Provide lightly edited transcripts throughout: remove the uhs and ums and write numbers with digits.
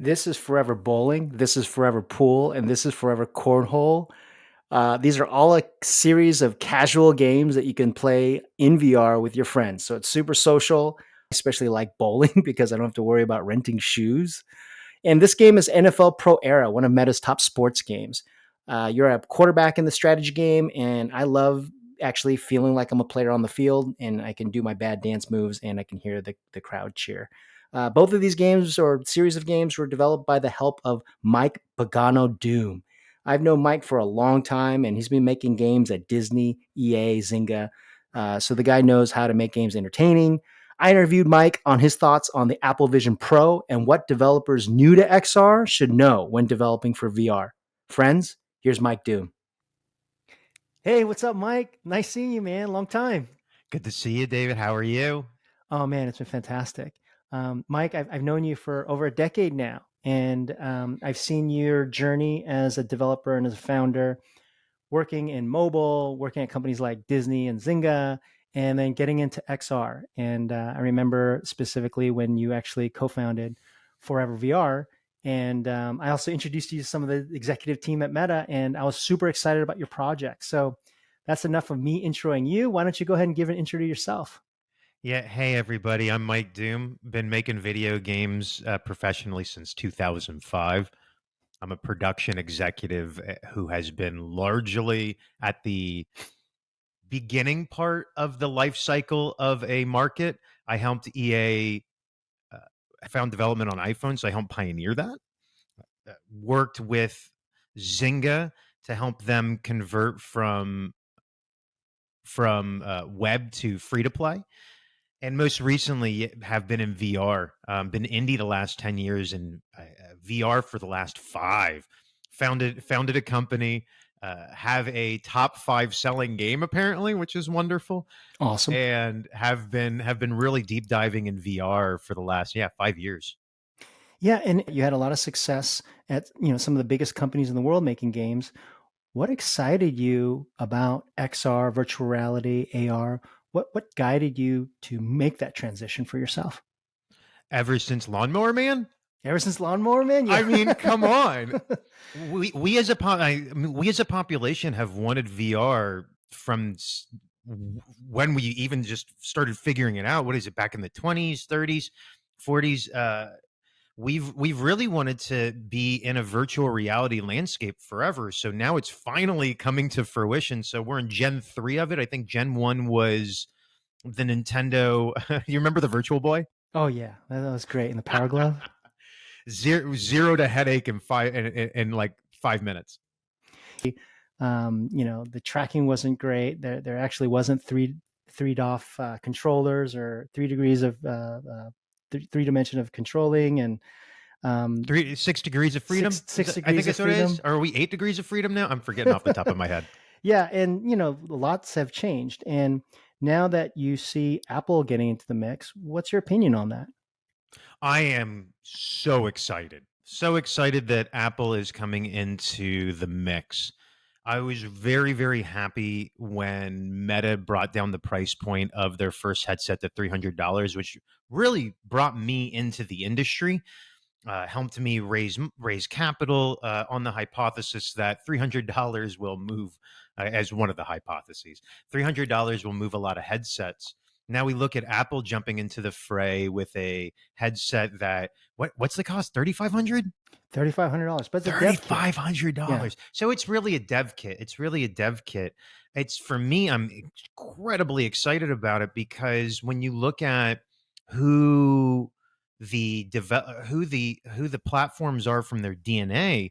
This is forever bowling, this is forever pool, and this is forever cornhole. These are all a series of casual games that you can play in VR with your friends. So it's super social, especially like bowling because I don't have to worry about renting shoes. And this game is NFL Pro Era, one of Meta's top sports games. You're a quarterback in the strategy game, and I love actually feeling like I'm a player on the field and I can do my bad dance moves and I can hear the crowd cheer. Both of these games or series of games were developed by the help of Mike Pagano Doom. I've known Mike for a long time, and he's been making games at Disney, EA, Zynga. So the guy knows how to make games entertaining. I interviewed Mike on his thoughts on the Apple Vision Pro and what developers new to XR should know when developing for VR. Friends, here's Mike Doom. Hey, what's up, Mike? Nice seeing you, man. Long time. Good to see you, David. How are you? Oh, man, it's been fantastic. Mike, I've known you for over a decade now, and I've seen your journey as a developer and as a founder, working in mobile, working at companies like Disney and Zynga, and then getting into XR. And I remember specifically when you actually co-founded ForeVR. And I also introduced you to some of the executive team at Meta, and I was super excited about your project. So that's enough of me introing you. Why don't you go ahead and give an intro to yourself? Yeah. Hey, everybody. I'm Mike Doom. Been making video games professionally since 2005. I'm a production executive who has been largely at the beginning part of the life cycle of a market. I helped EA, I found development on iPhones, so I helped pioneer that. Worked with Zynga to help them convert from web to free to play, and most recently have been in VR. Been indie the last 10 years and VR for the last five. Founded a company, have a top five selling game apparently, which is wonderful, Awesome. and have been really deep diving in VR for the last 5 years. Yeah, and you had a lot of success at some of the biggest companies in the world making games. What excited you about XR, virtual reality, AR? What guided you to make that transition for yourself? Ever since Lawnmower Man, Ever since Lawnmower Man, I yeah. mean, come on. We as a population have wanted VR from when we even just started figuring it out. What is it, back in the 20s, 30s, 40s? We've really wanted to be in a virtual reality landscape forever. So now it's finally coming to fruition. So we're in Gen 3 of it. I think Gen 1 was the Nintendo. You remember the Virtual Boy? Oh yeah, that was great. And the Power Glove. Zero to headache in like 5 minutes. The tracking wasn't great. There actually wasn't three DOF controllers or 3 degrees of three dimension of controlling, and um, 6 degrees of freedom. six I think degrees of that's what it is. freedom. Or are we 8 degrees of freedom now? I'm forgetting off the top of my head. Yeah, and lots have changed. And now that you see Apple getting into the mix, what's your opinion on that? I am so excited. So excited that Apple is coming into the mix. I was very, very happy when Meta brought down the price point of their first headset to $300, which really brought me into the industry. Helped me raise capital on the hypothesis that $300 will move, as one of the hypotheses. $300 will move a lot of headsets. Now we look at Apple jumping into the fray with a headset that what's the cost? 3,500. $3,500, but it's a dev kit. Yeah. $3,500. So it's really a dev kit. It's, for me, I'm incredibly excited about it because when you look at who who the platforms are from their DNA,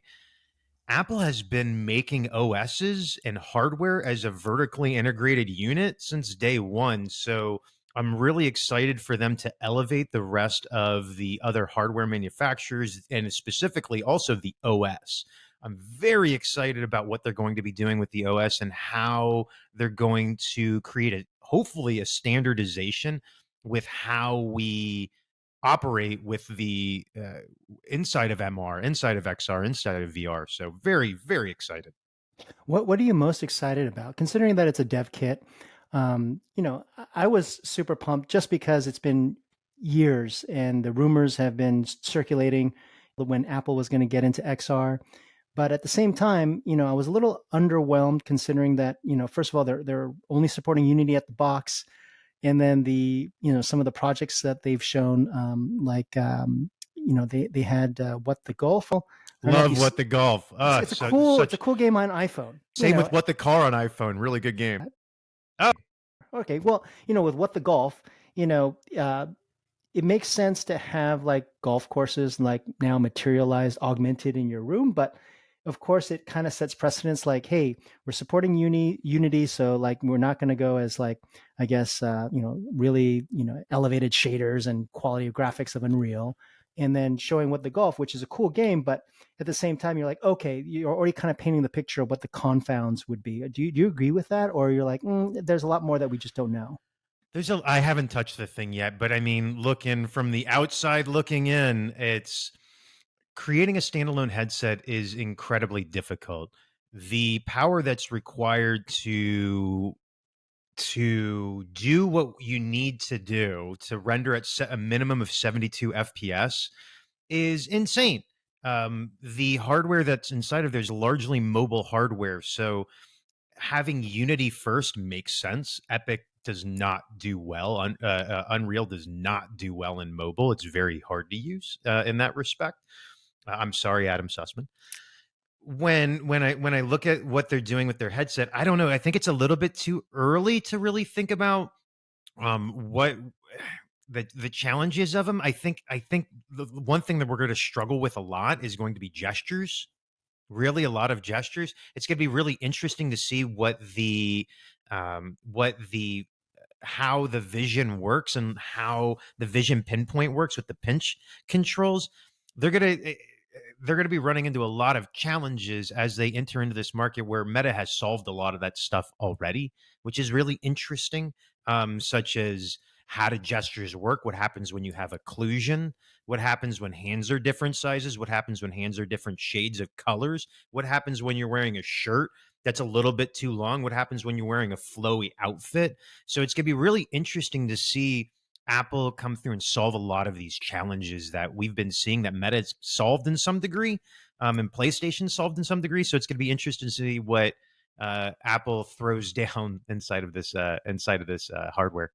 Apple has been making OSs and hardware as a vertically integrated unit since day one. So I'm really excited for them to elevate the rest of the other hardware manufacturers and specifically also the OS. I'm very excited about what they're going to be doing with the OS and how they're going to create hopefully a standardization with how we operate with the inside of MR, inside of XR, inside of VR. So very, very excited. What are you most excited about, considering that it's a dev kit? I was super pumped just because it's been years and the rumors have been circulating when Apple was going to get into XR. But at the same time, I was a little underwhelmed considering that, first of all, they're only supporting Unity at the box, and then some of the projects that they've shown, they had What the Golf. I don't know if you. Love What the Golf. It's a cool game on iPhone. Same with What the Car on iPhone. Really good game. Oh, Okay, well, with What the Golf, it makes sense to have like golf courses like now materialized, augmented in your room, but of course it kind of sets precedence like, hey, we're supporting Unity, so like we're not going to go as like, I guess, really, elevated shaders and quality of graphics of Unreal, and then showing What the Golf, which is a cool game, but at the same time you're like, okay, you're already kind of painting the picture of what the confounds would be. Do you agree with that, or you're like, there's a lot more that we just don't know? I haven't touched the thing yet, but I mean, looking from the outside looking in, it's creating a standalone headset is incredibly difficult. The power that's required to do what you need to do to render at a minimum of 72 FPS is insane. The hardware that's inside of there's largely mobile hardware, so having Unity first makes sense. Epic does not do well. Unreal does not do well in mobile. It's very hard to use in that respect. I'm sorry, Adam Sussman. When I look at what they're doing with their headset, I don't know. I think it's a little bit too early to really think about what the challenges of them. I think the one thing that we're going to struggle with a lot is going to be gestures, really a lot of gestures. It's going to be really interesting to see what the how the vision works and how the vision pinpoint works with the pinch controls. They're going to be running into a lot of challenges as they enter into this market where Meta has solved a lot of that stuff already, which is really interesting, such as how do gestures work, what happens when you have occlusion, what happens when hands are different sizes, what happens when hands are different shades of colors, what happens when you're wearing a shirt that's a little bit too long, what happens when you're wearing a flowy outfit. So it's going to be really interesting to see Apple come through and solve a lot of these challenges that we've been seeing that Meta's solved in some degree, and PlayStation solved in some degree. So it's going to be interesting to see what Apple throws down inside of this hardware.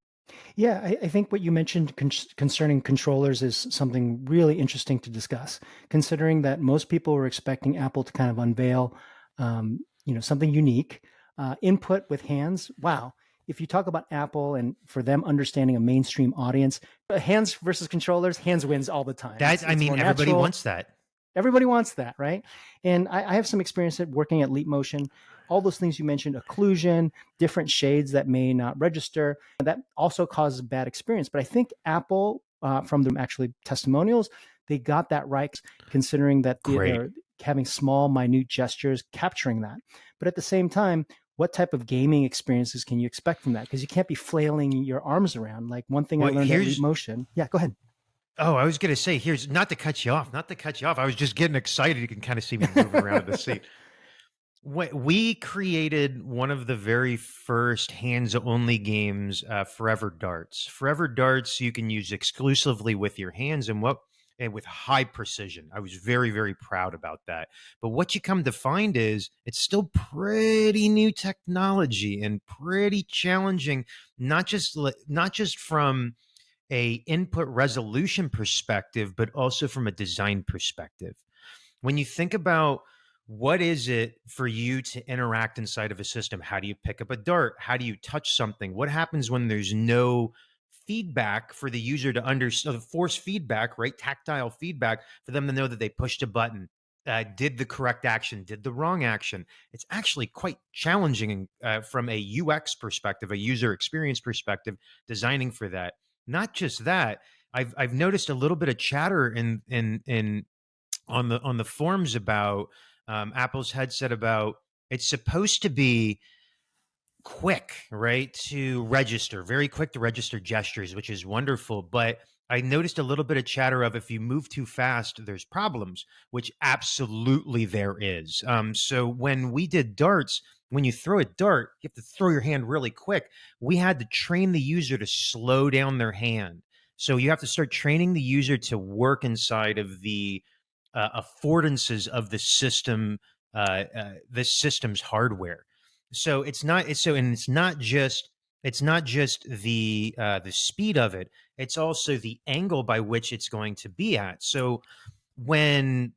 Yeah, I think what you mentioned concerning controllers is something really interesting to discuss, considering that most people were expecting Apple to kind of unveil, something unique. Input with hands. Wow. If you talk about Apple and for them understanding a mainstream audience, hands versus controllers, hands wins all the time. I mean, everybody natural. wants that. Everybody wants that, right? And I have some experience at working at Leap Motion. All those things you mentioned, occlusion, different shades that may not register, that also causes bad experience. But I think Apple, from the actually testimonials, they got that right, considering that they're having small, minute gestures, capturing that. But at the same time, what type of gaming experiences can you expect from that? Because you can't be flailing your arms around. Like one thing I learned at Leap Motion. Yeah, go ahead. Oh, I was going to say, here's not to cut you off. I was just getting excited. You can kind of see me moving around in the seat. We created one of the very first hands-only games, Forever Darts. Forever Darts you can use exclusively with your hands and with high precision. I was very, very proud about that. But what you come to find is it's still pretty new technology and pretty challenging, not just from a input resolution perspective, but also from a design perspective. When you think about what is it for you to interact inside of a system, how do you pick up a dart? How do you touch something? What happens when there's no feedback for the user to understand, force feedback, right? Tactile feedback for them to know that they pushed a button, did the correct action, did the wrong action. It's actually quite challenging from a UX perspective, a user experience perspective, designing for that. Not just that, I've noticed a little bit of chatter in on the forums about Apple's headset, about it's supposed to be quick, right, to register, very quick to register gestures, which is wonderful. But I noticed a little bit of chatter of if you move too fast, there's problems, which absolutely there is. So when we did darts, when you throw a dart, you have to throw your hand really quick. We had to train the user to slow down their hand. So you have to start training the user to work inside of the affordances of the system's hardware. So it's not just the speed of it. It's also the angle by which it's going to be at. So when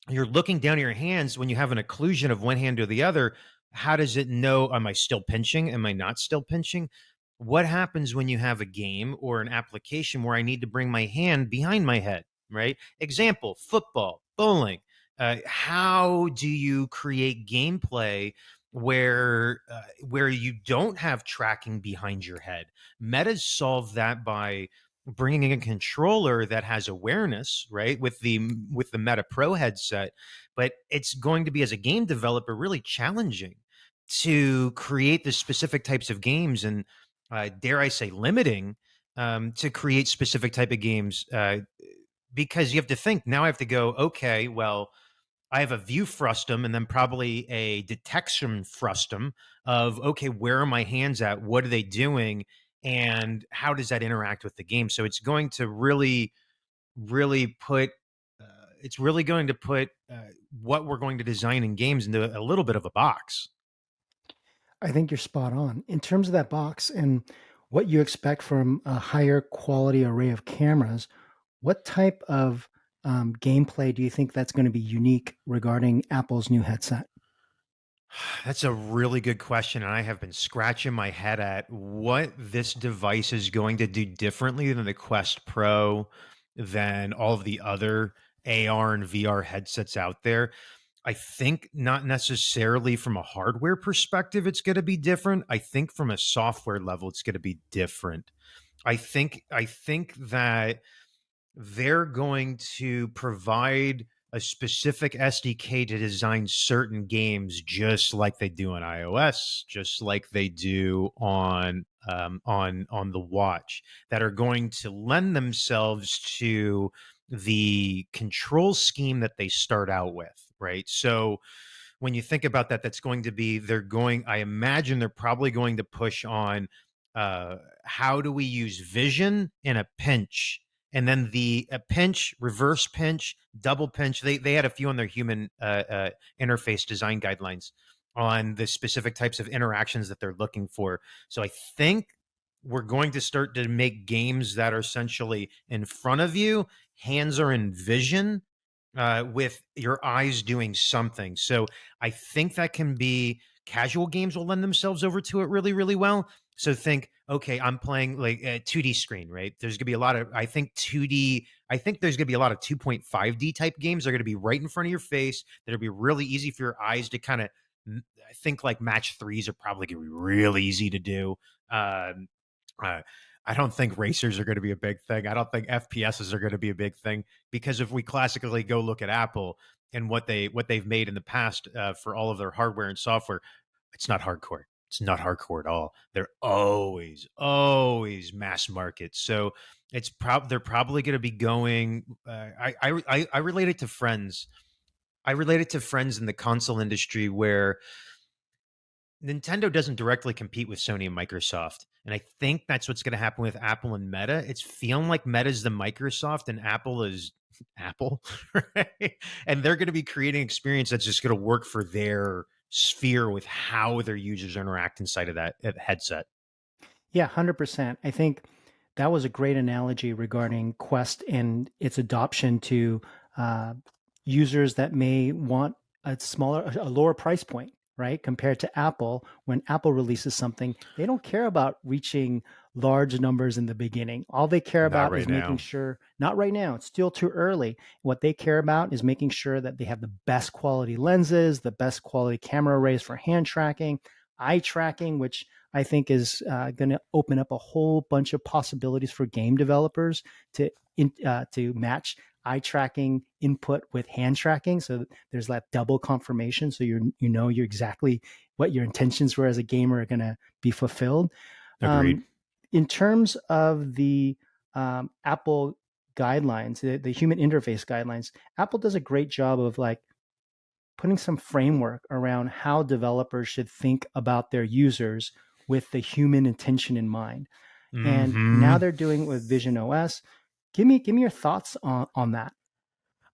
you're looking down at your hands, when you have an occlusion of one hand or the other, how does it know, am I still pinching? Am I not still pinching? What happens when you have a game or an application where I need to bring my hand behind my head, right? Example, football, bowling. How do you create gameplay where you don't have tracking behind your head? Meta's solved that by bringing in a controller that has awareness, right, with the Meta Pro headset. But it's going to be, as a game developer, really challenging to create the specific types of games, and dare I say limiting, to create specific type of games, because you have to think, now I have to go, okay, well, I have a view frustum and then probably a detection frustum of, okay, where are my hands at? What are they doing? And how does that interact with the game? So it's going to really put, it's really going to put what we're going to design in games into a little bit of a box. I think you're spot on. In terms of that box and what you expect from a higher quality array of cameras, what type of gameplay do you think that's going to be unique regarding Apple's new headset? That's a really good question. And I have been scratching my head at what this device is going to do differently than the Quest Pro, than all of the other AR and VR headsets out there. I think not necessarily from a hardware perspective, it's going to be different. I think from a software level, it's going to be different. I think that they're going to provide a specific SDK to design certain games, just like they do on iOS, just like they do on the watch, that are going to lend themselves to the control scheme that they start out with, right? So when you think about that, that's going to be, they're going, I imagine they're probably going to push on how do we use vision in a pinch, and then the a pinch, reverse pinch, double pinch. They had a few on their human interface design guidelines on the specific types of interactions that they're looking for. So I think we're going to start to make games that are essentially in front of you, hands are in vision, with your eyes doing something. So I think that can be, casual games will lend themselves over to it really, really well. So think, okay, I'm playing like a 2D screen, right? There's gonna be a lot of, I think 2D, I think there's gonna be a lot of 2.5D type games. They're gonna be right in front of your face. That'll be really easy for your eyes to kind of, I think like match threes are probably gonna be really easy to do. Um, uh, I don't think racers are going to be a big thing. I don't think FPSs are going to be a big thing, because if we classically go look at Apple and what they've made in the past, for all of their hardware and software, it's not hardcore. It's not hardcore at all. They're always mass market. So they're probably going to be going. I relate it to friends. I relate it to friends in the console industry where Nintendo doesn't directly compete with Sony and Microsoft. And I think that's what's going to happen with Apple and Meta. It's feeling like Meta's the Microsoft and Apple is Apple, right? And they're going to be creating an experience that's just going to work for their sphere with how their users interact inside of that headset. Yeah, 100%. I think that was a great analogy regarding Quest and its adoption to uh, users that may want a lower price point, right? Compared to Apple. When Apple releases something, they don't care about reaching large numbers in the beginning. All they care Not about is right making now. sure, not right now, it's still too early. What they care about is making sure that they have the best quality lenses, the best quality camera arrays for hand tracking, eye tracking, which I think is going to open up a whole bunch of possibilities for game developers to match eye tracking input with hand tracking. So there's that double confirmation. So you're exactly what your intentions were as a gamer are going to be fulfilled. Agreed. Um, in terms of the Apple guidelines, the human interface guidelines, Apple does a great job of like putting some framework around how developers should think about their users with the human intention in mind. And Hmm. now they're doing it with Vision OS. Give me your thoughts on that.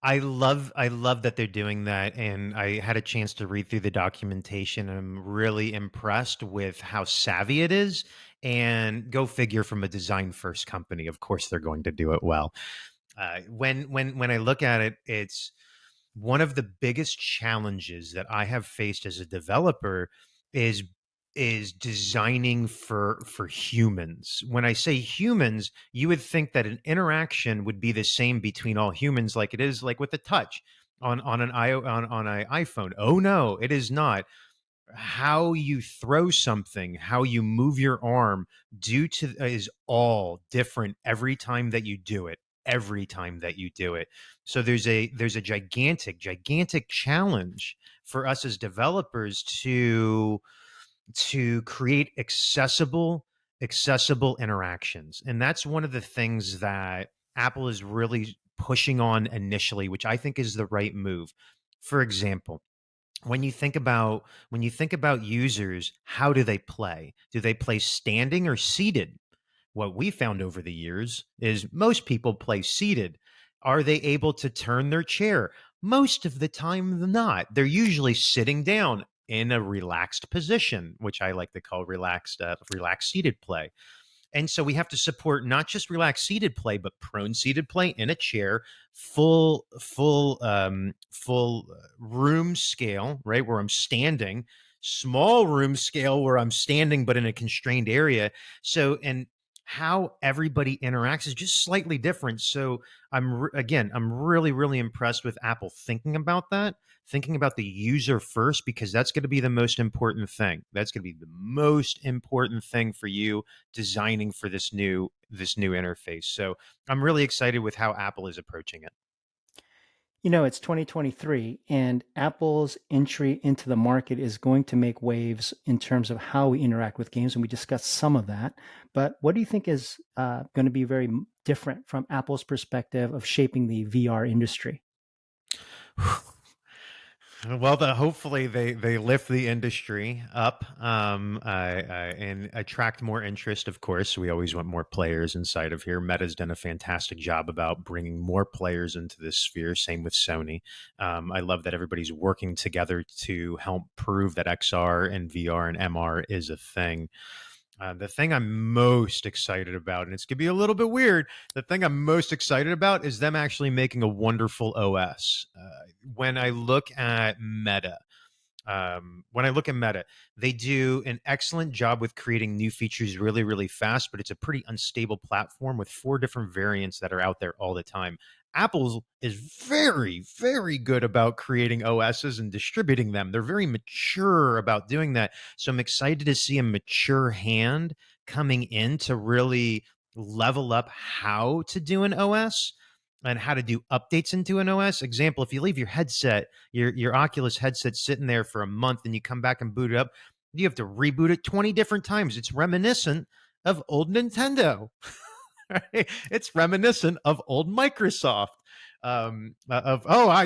I love that they're doing that, and I had a chance to read through the documentation. And I'm really impressed with how savvy it is. And go figure, from a design first company, of course they're going to do it well. When I look at it, it's one of the biggest challenges that I have faced as a developer is designing for humans. When I say humans, you would think that an interaction would be the same between all humans, like it is like with the touch on an iPhone. Oh no, it is not. How you throw something, how you move your arm, due to is all different every time that you do it. Every time that you do it. So there's a gigantic challenge for us as developers to create accessible interactions. And that's one of the things that Apple is really pushing on initially, which I think is the right move. For example, when you think about users, how do they play? Do they play standing or seated? What we found over the years is most people play seated. Are they able to turn their chair? Most of the time, not. They're usually sitting down in a relaxed position, which I like to call relaxed seated play. And so we have to support not just relaxed seated play, but prone seated play in a chair, full room scale, right, where I'm standing, small room scale where I'm standing but in a constrained area. So, and how everybody interacts is just slightly different. So I'm really impressed with Apple thinking about that, thinking about the user first, because that's going to be the most important thing. That's going to be the most important thing for you designing for this new interface. So I'm really excited with how Apple is approaching it. It's 2023, and Apple's entry into the market is going to make waves in terms of how we interact with games, and we discussed some of that. But what do you think is going to be very different from Apple's perspective of shaping the VR industry? Well, hopefully they lift the industry up, and attract more interest. Of course, we always want more players inside of here. Meta's done a fantastic job about bringing more players into this sphere. Same with Sony. I love that everybody's working together to help prove that XR and VR and MR is a thing. The thing I'm most excited about, and it's going to be a little bit weird, the thing I'm most excited about is them actually making a wonderful OS. When I look at Meta, they do an excellent job with creating new features really fast, but it's a pretty unstable platform with four different variants that are out there all the time. Apple is very good about creating OSs and distributing them. They're very mature about doing that. So I'm excited to see a mature hand coming in to really level up how to do an OS and how to do updates into an OS. Example, if you leave your headset, your Oculus headset sitting there for a month and you come back and boot it up, you have to reboot it 20 different times. It's reminiscent of old Nintendo. Right? It's reminiscent of old Microsoft. I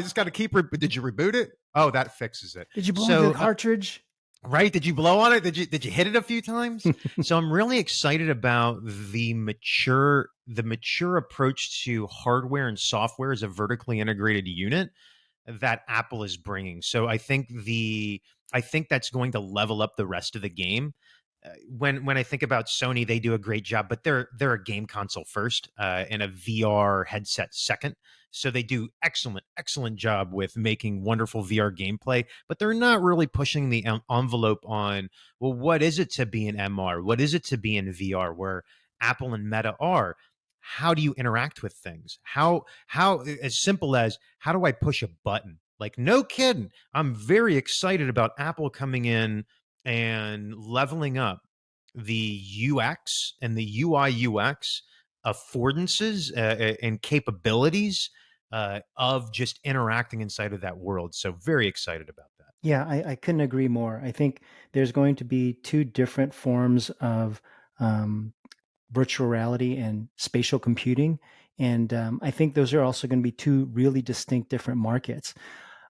just got to did you reboot it? Oh, that fixes it. Did you blow the So cartridge? right, did you blow on it? Did you hit it a few times? So I'm really excited about the mature approach to hardware and software as a vertically integrated unit that Apple is bringing. So I think that's going to level up the rest of the game. When I think about Sony, they do a great job, but they're a game console first, and a VR headset second. So they do excellent job with making wonderful VR gameplay, but they're not really pushing the envelope on, well, what is it to be in MR? What is it to be in VR? Where Apple and Meta are. How do you interact with things? How as simple as, how do I push a button? Like, no kidding. I'm very excited about Apple coming in and leveling up the UX and the UI UX affordances, and capabilities, of just interacting inside of that world. So very excited about that. Yeah, I couldn't agree more. I think there's going to be two different forms of um, virtual reality and spatial computing. And I think those are also going to be two really distinct different markets.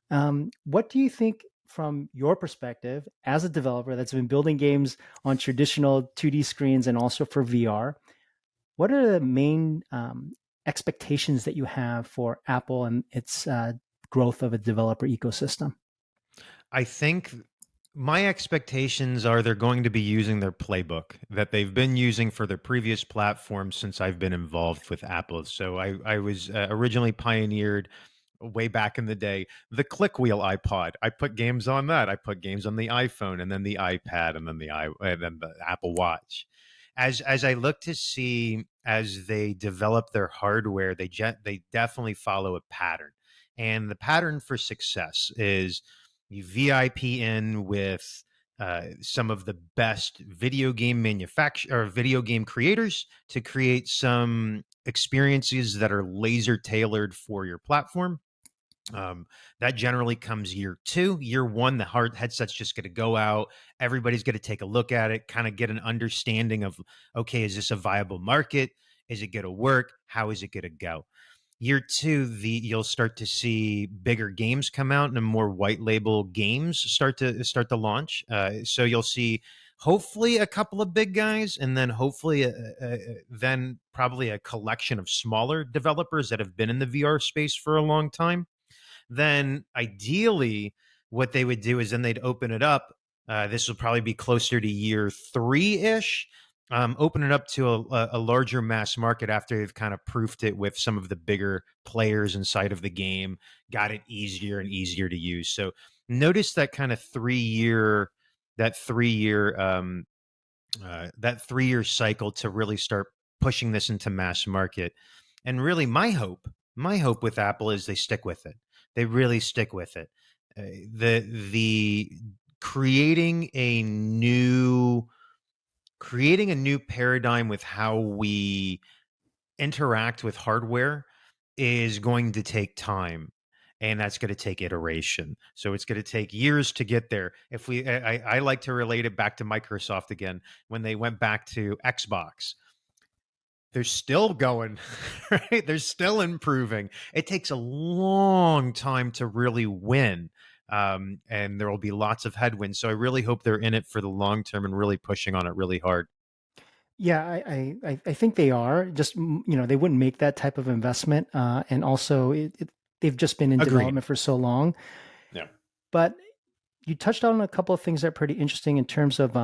What do you think, from your perspective as a developer that's been building games on traditional 2D screens and also for VR? What are the main expectations that you have for Apple and its growth of a developer ecosystem? I think my expectations are they're going to be using their playbook that they've been using for their previous platforms since I've been involved with Apple. So I was originally pioneered way back in the day the click wheel iPod. I put games on that. I put games on the iPhone and then the iPad and then and then the Apple Watch. As I look to see as they develop their hardware, they definitely follow a pattern. And the pattern for success is you VIP in with some of the best video game manufacture or video game creators to create some experiences that are laser tailored for your platform. um, that generally comes year two. Year one, the hard headset's just going to go out. Everybody's going to take a look at it, kind of get an understanding of, okay, is this a viable market? Is it going to work? How is it going to go? Year two, you'll start to see bigger games come out and more white label games start to launch. So you'll see hopefully a couple of big guys, and then hopefully then probably a collection of smaller developers that have been in the VR space for a long time. Then ideally, what they would do is then they'd open it up. This will probably be closer to year three ish. Open it up to a larger mass market after they've kind of proofed it with some of the bigger players inside of the game, got it easier and easier to use. So notice that kind of 3 year, that 3 year that 3 year cycle to really start pushing this into mass market. And really, my hope with Apple is they stick with it. They really stick with it. The creating a new paradigm with how we interact with hardware is going to take time, and that's going to take iteration. So it's going to take years to get there. If we I like to relate it back to Microsoft again. When they went back to Xbox, they're still going, right? They're still improving. It takes a long time to really win. And there will be lots of headwinds. So I really hope they're in it for the long term and really pushing on it really hard. Yeah, I think they are. Just they wouldn't make that type of investment, and also they've just been in Agreed. development for so long. Yeah. But you touched on a couple of things that are pretty interesting in terms of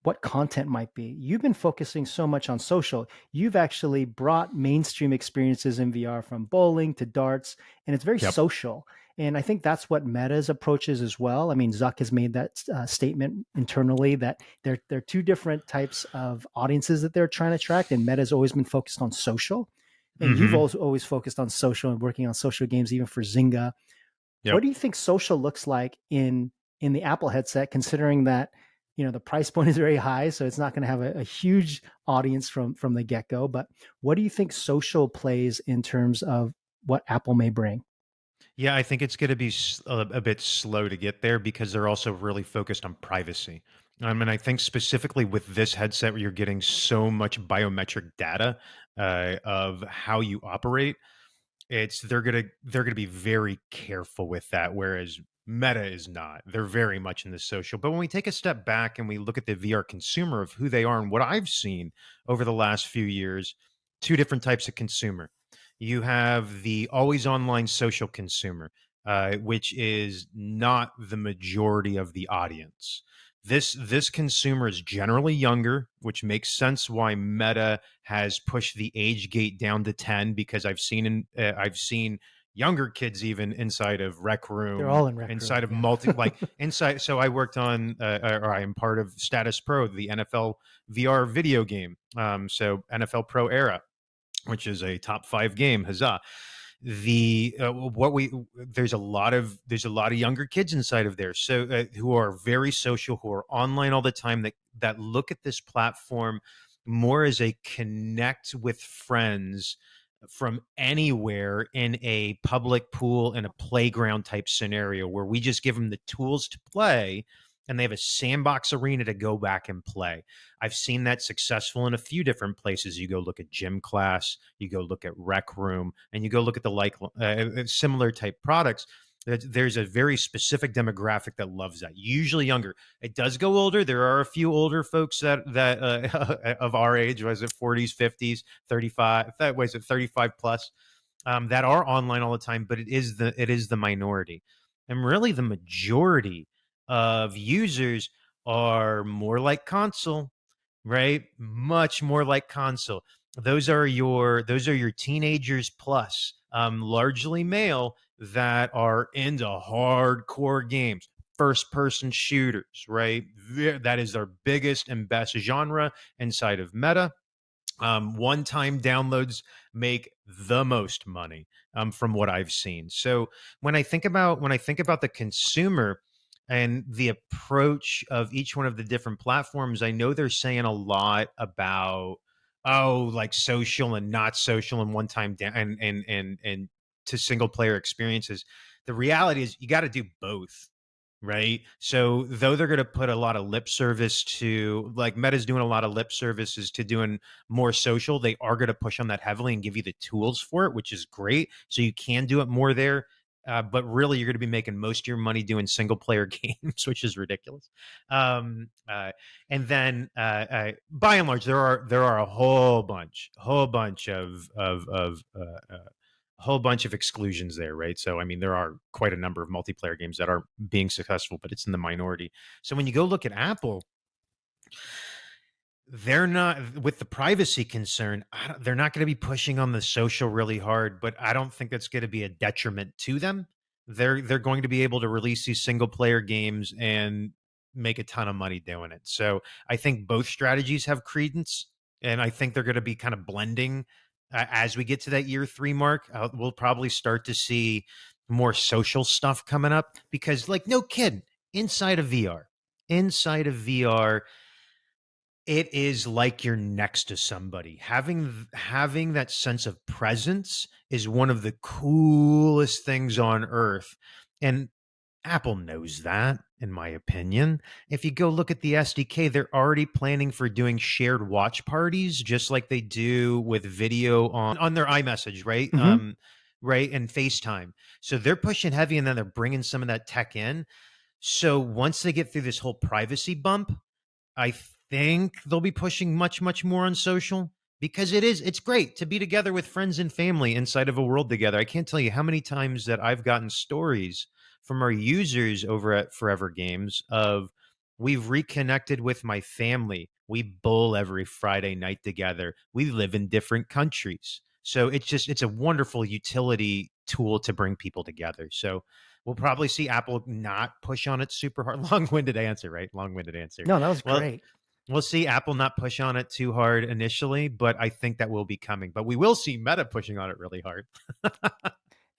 what content might be. You've been focusing so much on social. You've actually brought mainstream experiences in VR from bowling to darts, and it's very Yep. social. And I think that's what Meta's approach is as well. I mean, Zuck has made that statement internally that they're two different types of audiences that they're trying to attract, and Meta's always been focused on social. And you've Mm-hmm. always focused on social and working on social games, even for Zynga. What Yep. do you think social looks like in the Apple headset, considering that the price point is very high, so it's not going to have a huge audience from the get go? But what do you think social plays in terms of what Apple may bring? Yeah, I think it's going to be a bit slow to get there because they're also really focused on privacy. And I think specifically with this headset, where you're getting so much biometric data of how you operate, they're gonna be very careful with that. Whereas Meta is not. They're very much in the social. But when we take a step back and we look at the VR consumer of who they are and what I've seen over the last few years, two different types of consumer. You have the always online social consumer, which is not the majority of the audience. This consumer is generally younger, which makes sense why Meta has pushed the age gate down to 10, because I've seen younger kids even inside of Rec They're Room, all in Rec inside Room. of Yeah. multi like inside. So I worked on or I am part of Status Pro, the NFL VR video game. So NFL Pro Era, which is a top five game. Huzzah! The what we there's a lot of younger kids inside of there, so who are very social, who are online all the time, that look at this platform more as a connect with friends from anywhere in a public pool in a playground type scenario where we just give them the tools to play, and they have a sandbox arena to go back and play. I've seen that successful in a few different places. You go look at gym class, you go look at Rec Room, and you go look at the similar type products. There's a very specific demographic that loves that. Usually younger. It does go older. There are a few older folks that of our age, was it 40s, 50s, 35? That was it 35 plus, that are online all the time. But it is the minority, and really the majority of users are more like console, right? Much more like console. Those are your teenagers plus, largely male, that are into hardcore games, first person shooters, right? That is our biggest and best genre inside of Meta. One-time downloads make the most money, from what I've seen. So when I think about the consumer and the approach of each one of the different platforms, I know they're saying a lot about, like social and not social and one-time down and to single player experiences. The reality is you got to do both, right? So though they're going to put a lot of lip service to, like Meta's doing a lot of lip services to doing more social, they are going to push on that heavily and give you the tools for it, which is great. So you can do it more there. But really, you're going to be making most of your money doing single player games, which is ridiculous. Um, uh, and then, by and large, there are a whole bunch of exclusions there, right? So, I mean, there are quite a number of multiplayer games that are being successful, but it's in the minority. So, when you go look at Apple, they're not, with the privacy concern, they're not going to be pushing on the social really hard, but I don't think that's going to be a detriment to them. They're going to be able to release these single player games and make a ton of money doing it. So I think both strategies have credence, and I think they're going to be kind of blending, as we get to that year 3 mark. We'll probably start to see more social stuff coming up because, like, no kidding, inside of VR, it is like you're next to somebody. Having that sense of presence is one of the coolest things on earth. And Apple knows that, in my opinion. If you go look at the SDK, they're already planning for doing shared watch parties, just like they do with video on their iMessage, right? Hmm. Right, and FaceTime. So they're pushing heavy, and then they're bringing some of that tech in. So once they get through this whole privacy bump, I think they'll be pushing much, much more on social, because it's great to be together with friends and family inside of a world together. I can't tell you how many times that I've gotten stories from our users over at Forever Games of, we've reconnected with my family. We bowl every Friday night together. We live in different countries. So it's a wonderful utility tool to bring people together. So we'll probably see Apple not push on it super hard. Long-winded answer, right? Long-winded answer. No, that was Well, great. we'll see Apple not push on it too hard initially, but I think that will be coming. But we will see Meta pushing on it really hard.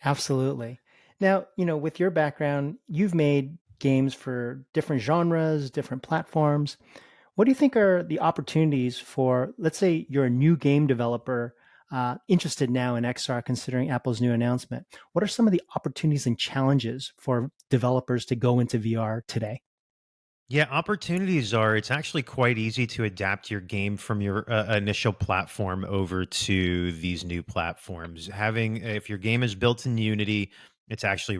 Absolutely. Now, with your background, you've made games for different genres, different platforms. What do you think are the opportunities for, let's say you're a new game developer interested now in XR, considering Apple's new announcement? What are some of the opportunities and challenges for developers to go into VR today? Yeah, opportunities are, it's actually quite easy to adapt your game from your initial platform over to these new platforms. If your game is built in Unity, it's actually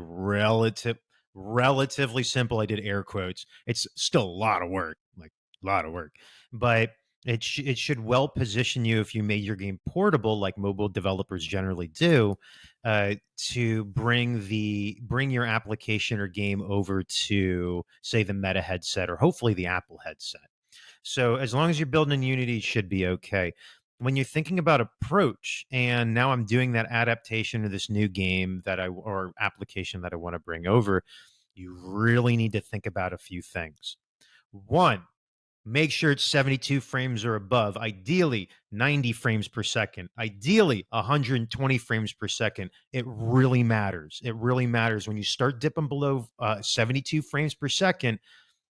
relatively simple. I did air quotes. It's still a lot of work, like a lot of work, but it should well position you if you made your game portable, like mobile developers generally do, to bring your application or game over to, say, the Meta headset or hopefully the Apple headset. So as long as you're building in Unity, it should be okay. When you're thinking about approach, and now I'm doing that adaptation of this new game or application that I want to bring over, you really need to think about a few things. One, make sure it's 72 frames or above, ideally 90 frames per second, ideally 120 frames per second. It really matters. It really matters. When you start dipping below 72 frames per second,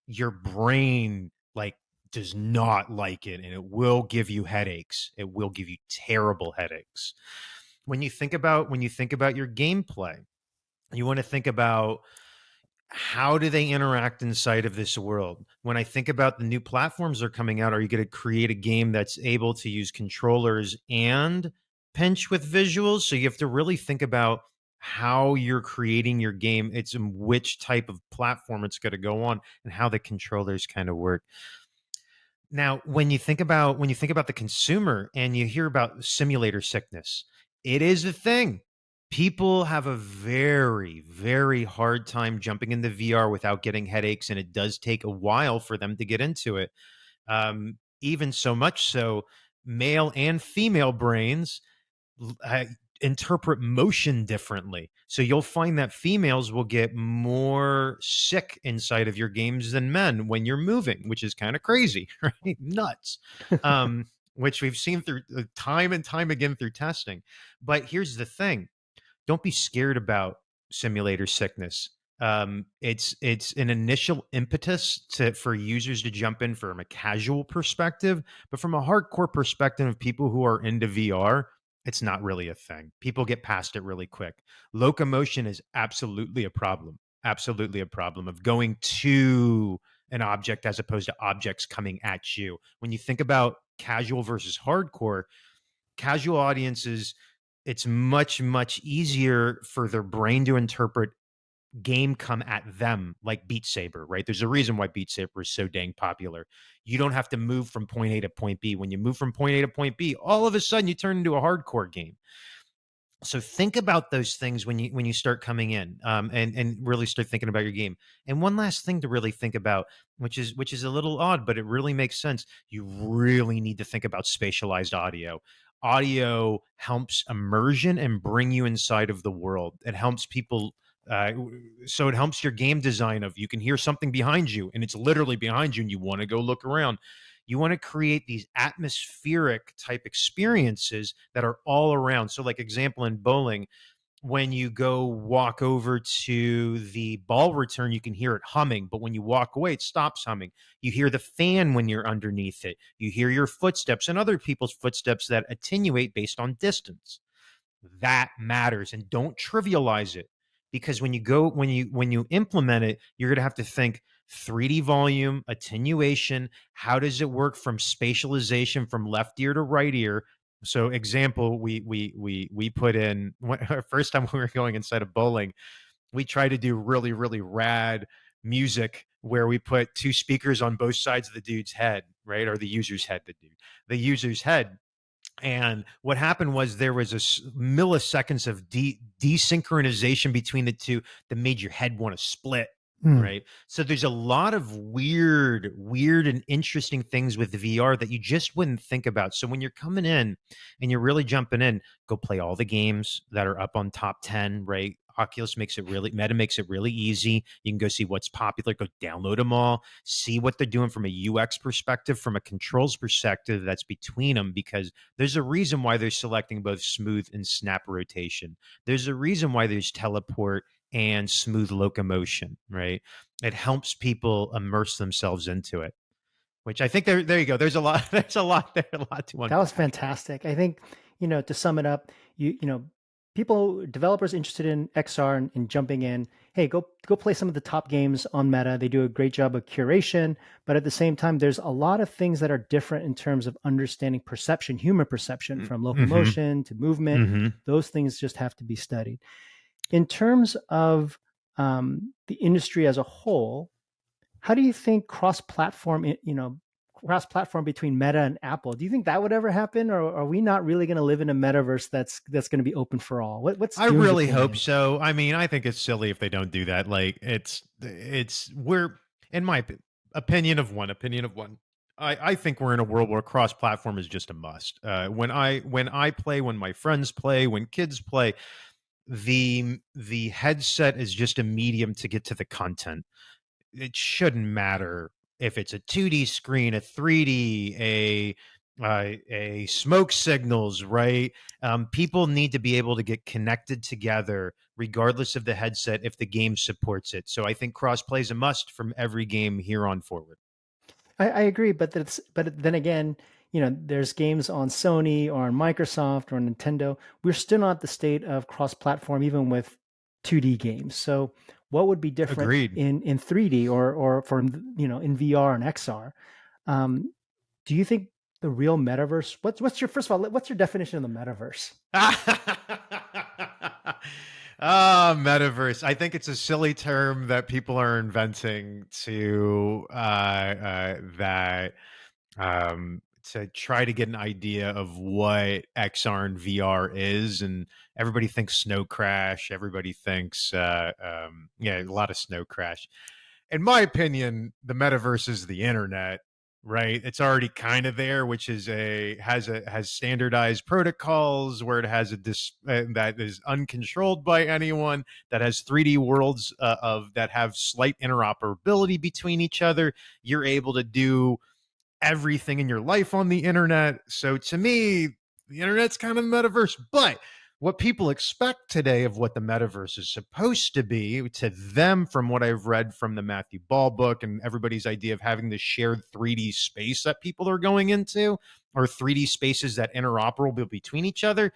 your brain, like, does not like it, and it will give you headaches. It will give you terrible headaches. When you think about your gameplay, you want to think about, how do they interact inside of this world? When I think about the new platforms that are coming out, are you going to create a game that's able to use controllers and pinch with visuals? So you have to really think about how you're creating your game. It's in which type of platform it's going to go on and how the controllers kind of work. Now, when you think about the consumer and you hear about simulator sickness, it is a thing. People have a very, very hard time jumping into VR without getting headaches, and it does take a while for them to get into it. Even so much so, male and female brains uh, interpret motion differently. So you'll find that females will get more sick inside of your games than men when you're moving, which is kind of crazy, right? Nuts. Which we've seen through time and time again through testing. But here's the thing: don't be scared about simulator sickness. It's an initial impetus for users to jump in from a casual perspective, but from a hardcore perspective of people who are into VR, it's not really a thing. People get past it really quick. Locomotion is absolutely a problem. Absolutely a problem of going to an object as opposed to objects coming at you. When you think about casual versus hardcore, casual audiences, it's much easier for their brain to interpret game come at them, like Beat Saber, right? There's a reason why Beat Saber is so dang popular. You don't have to move from point A to point B. When you move from point A to point B, all of a sudden you turn into a hardcore game. So think about those things when you start coming in, and really start thinking about your game. And one last thing to really think about, which is a little odd, but it really makes sense. You really need to think about spatialized audio. Audio helps immersion and bring you inside of the world. It helps people. Uh, so it helps your game design of you can hear something behind you and it's literally behind you and you want to go look around. You want to create these atmospheric type experiences that are all around. So, like example in bowling, when you go walk over to the ball return, you can hear it humming, but when you walk away, it stops humming. You hear the fan when you're underneath it. You hear your footsteps and other people's footsteps that attenuate based on distance. That matters, and don't trivialize it, because when you implement it, you're going to have to think 3D volume, attenuation, how does it work from spatialization from left ear to right ear. So example, we put in first time we were going inside of bowling, we try to do really rad music where we put two speakers on both sides of the dude's head, right? Or the user's head, the user's head. And what happened was there was milliseconds of desynchronization between the two that made your head want to split. Hmm. Right. So there's a lot of weird and interesting things with VR that you just wouldn't think about. So when you're coming in and you're really jumping in, go play all the games that are up on top 10, right? Meta makes it really easy. You can go see what's popular, go download them all, see what they're doing from a UX perspective, from a controls perspective that's between them, because there's a reason why they're selecting both smooth and snap rotation. There's a reason why there's teleport and smooth locomotion, right? It helps people immerse themselves into it, which I think there you go. There's a lot, there's a lot there, a lot to That was unpack. fantastic. I think, to sum it up, people, developers interested in XR and jumping in, hey, go play some of the top games on Meta. They do a great job of curation, but at the same time, there's a lot of things that are different in terms of understanding perception, human perception, from Mm-hmm. locomotion to movement. Mm-hmm. Those things just have to be studied. In terms of the industry as a whole, how do you think cross-platform between Meta and Apple? Do you think that would ever happen, or are we not really going to live in a metaverse that's going to be open for all? What's I June's really hope opinion? so. I mean, I think it's silly if they don't do that. Like, we're in my opinion of one. I think we're in a world where cross-platform is just a must. When I play, when my friends play, when kids play, the headset is just a medium to get to the content. It shouldn't matter if it's a 2D screen, a 3D, a smoke signals, right? People need to be able to get connected together regardless of the headset if the game supports it. So I think crossplay is a must from every game here on forward. I agree, but then again, there's games on Sony or on Microsoft or Nintendo. We're still not at the state of cross-platform, even with 2D games. So, what would be different Agreed. in 3D or for in VR and XR? Um, do you think the real metaverse? What's your first of all? What's your definition of the metaverse? Ah, metaverse. I think it's a silly term that people are inventing to try to get an idea of what XR and VR is, and everybody thinks snow crash. Everybody thinks, yeah, a lot of snow crash. In my opinion, the metaverse is the internet, right? It's already kind of there, which is has standardized protocols where it has that is uncontrolled by anyone, that has 3D worlds of that have slight interoperability between each other. You're able to do everything in your life on the internet. So to me, the internet's kind of metaverse. But what people expect today of what the metaverse is supposed to be, to them, from what I've read from the Matthew Ball book and everybody's idea of having this shared 3D space that people are going into, or 3D spaces that interoperable between each other.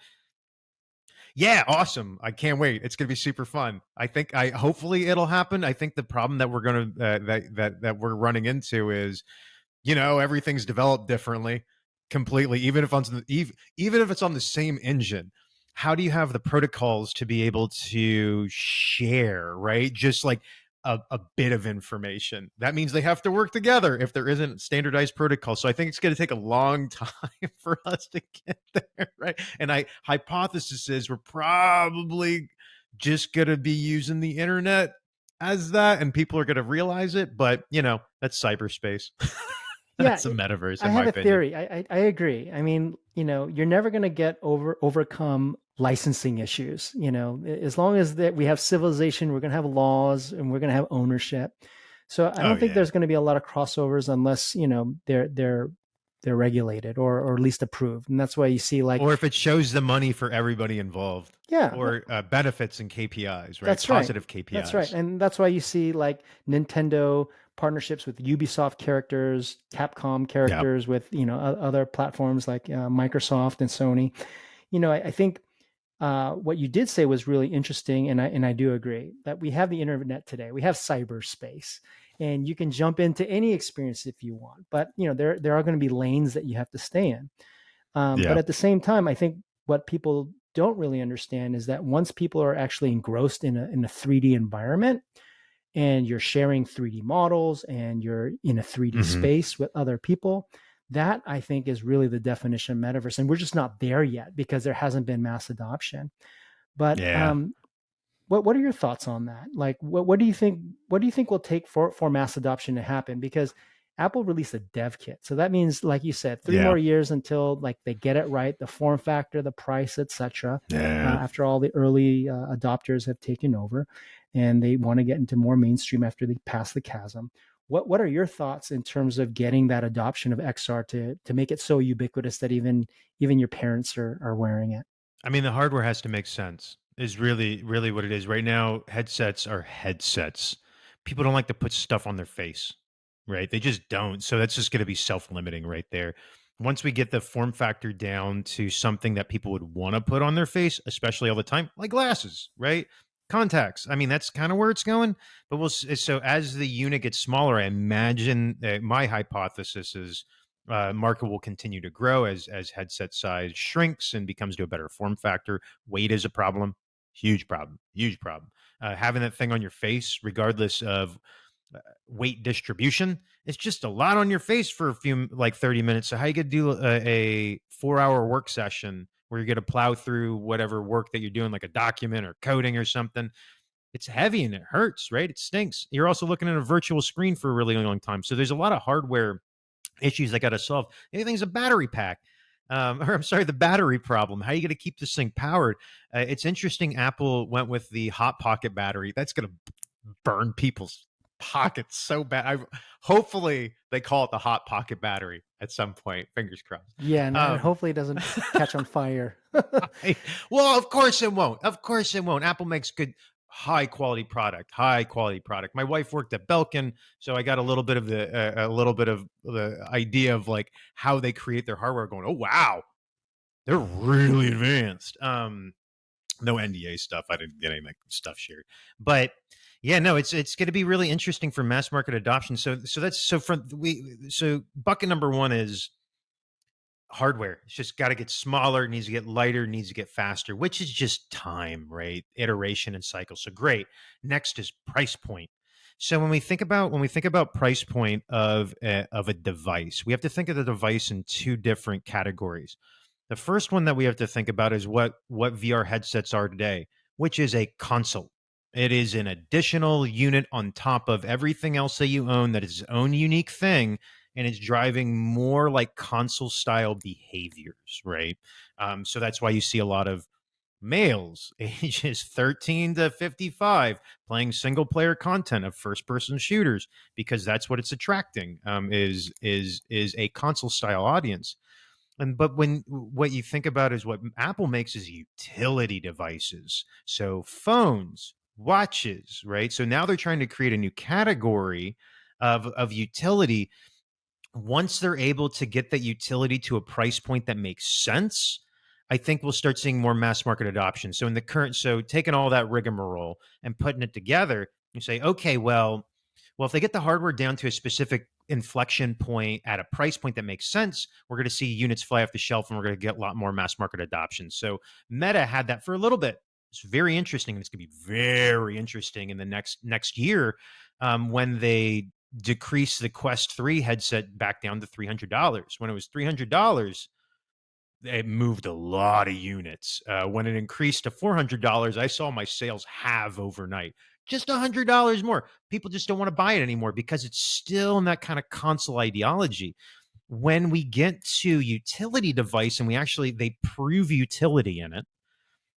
Yeah, awesome. I can't wait. It's going to be super fun. I hopefully it'll happen. I think the problem that we're going to that we're running into is, everything's developed differently completely, even if it's on the same engine. How do you have the protocols to be able to share, right? Just like a bit of information. That means they have to work together if there isn't standardized protocol. So I think it's going to take a long time for us to get there, right? And I hypothesis is we're probably just going to be using the internet as that, and people are going to realize it. But that's cyberspace. Yeah, That's a metaverse, I in my have a opinion. theory. I agree. I mean, you're never going to get overcome licensing issues. As long as that we have civilization, we're going to have laws and we're going to have ownership. So I Oh don't think yeah. there's going to be a lot of crossovers unless they're regulated or at least approved. And that's why you see like, Or if it shows the money for everybody involved, yeah, or benefits and KPIs, right? that's right. Positive That's right. KPIs. And that's why you see like Nintendo partnerships with Ubisoft characters, Capcom Yeah. characters with, other platforms like Microsoft and Sony. I think what you did say was really interesting, and I do agree that we have the internet today. We have cyberspace, and you can jump into any experience if you want. But there are going to be lanes that you have to stay in. But Yeah. at the same time, I think what people don't really understand is that once people are actually engrossed in a 3D environment, and you're sharing 3D models and you're in a 3D Hmm. space with other people, that I think is really the definition of metaverse. And we're just not there yet because there hasn't been mass adoption. But Yeah. what are your thoughts on that? Like, what do you think? What do you think will take for mass adoption to happen? Because Apple released a dev kit, so that means, like you said, three Yeah. more years until like they get it right, the form factor, the price, etc. Yeah. After all the early adopters have taken over, and they want to get into more mainstream after they pass the chasm. What are your thoughts in terms of getting that adoption of XR to make it so ubiquitous that even your parents are wearing it? I mean, the hardware has to make sense, is really, really what it is. Right now, headsets are headsets. People don't like to put stuff on their face, right? They just don't. So that's just going to be self limiting right there. Once we get the form factor down to something that people would want to put on their face, especially all the time, like glasses, right? Contacts. I mean, that's kind of where it's going. But so as the unit gets smaller, I imagine my hypothesis is market will continue to grow as headset size shrinks and becomes to a better form factor. Weight is a problem, huge problem, huge problem. Having that thing on your face, regardless of weight distribution, it's just a lot on your face for a few, like 30 minutes. So how you gonna do a 4 hour work session where you're gonna plow through whatever work that you're doing, like a document or coding or something? It's heavy and it hurts, right? It stinks. You're also looking at a virtual screen for a really long time. So there's a lot of hardware issues that got to solve. Anything's a battery pack. Or I'm sorry, the battery problem. How are you going to keep this thing powered? It's interesting. Apple went with the hot pocket battery. That's going to burn people's pockets so bad. Hopefully, they call it the hot pocket battery at some point. Fingers crossed. Yeah, and Um, hopefully it doesn't catch on fire. well, of course it won't. Of course it won't. Apple makes good, high quality product. High quality product. My wife worked at Belkin, so I got a little bit of the idea of like how they create their hardware. Going, oh wow, they're really advanced. No NDA stuff. I didn't get any of that stuff shared, but yeah, no, it's going to be really interesting for mass market adoption. So bucket number one is hardware. It's just got to get smaller, needs to get lighter, needs to get faster, which is just time, right? Iteration and cycle. So great. Next is price point. So when we think about price point of a device, we have to think of the device in two different categories. The first one that we have to think about is what VR headsets are today, which is a console. It is an additional unit on top of everything else that you own that is its own unique thing, and it's driving more like console style behaviors, right? So that's why you see a lot of males ages 13 to 55 playing single player content of first person shooters because that's what it's attracting, is a console style audience. And but when what you think about is what Apple makes is utility devices. So phones, watches, right? So now they're trying to create a new category of utility. Once they're able to get that utility to a price point that makes sense, I think we'll start seeing more mass market adoption. So in the current, so taking all that rigmarole and putting it together, you say, okay, well, if they get the hardware down to a specific inflection point at a price point that makes sense, we're going to see units fly off the shelf and we're going to get a lot more mass market adoption. So Meta had that for a little bit. It's very interesting, and it's going to be very interesting in the next year, when they decrease the Quest 3 headset back down to $300. When it was $300, it moved a lot of units. When it increased to $400, I saw my sales halve overnight. Just $100 more. People just don't want to buy it anymore because it's still in that kind of console ideology. When we get to utility device and they prove utility in it,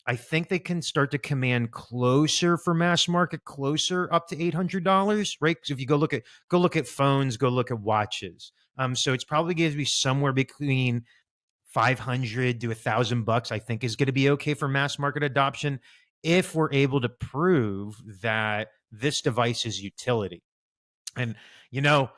I think they can start to command closer for mass market, closer up to $800, right? Because if you go look at phones, go look at watches. So it's probably going to be somewhere between 500 to $1,000. I think is going to be okay for mass market adoption if we're able to prove that this device is utility. And you know,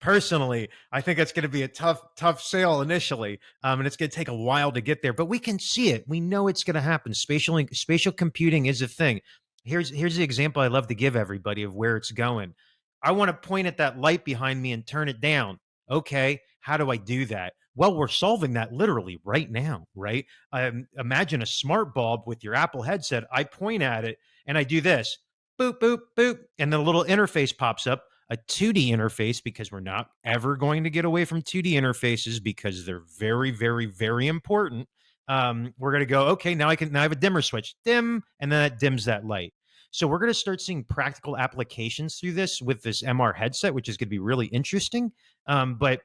personally, I think it's going to be a tough sale initially, and it's going to take a while to get there. But we can see it. We know it's going to happen. Spatial computing is a thing. Here's the example I love to give everybody of where it's going. I want to point at that light behind me and turn it down. Okay, how do I do that? Well, we're solving that literally right now, right? Imagine a smart bulb with your Apple headset. I point at it and I do this, boop, boop, boop, and then a little interface pops up, a 2D interface, because we're not ever going to get away from 2D interfaces because they're very, very, very important. We're going to go, okay, now I have a dimmer switch, dim, and then that dims that light. So we're going to start seeing practical applications through this with this MR headset, which is going to be really interesting. But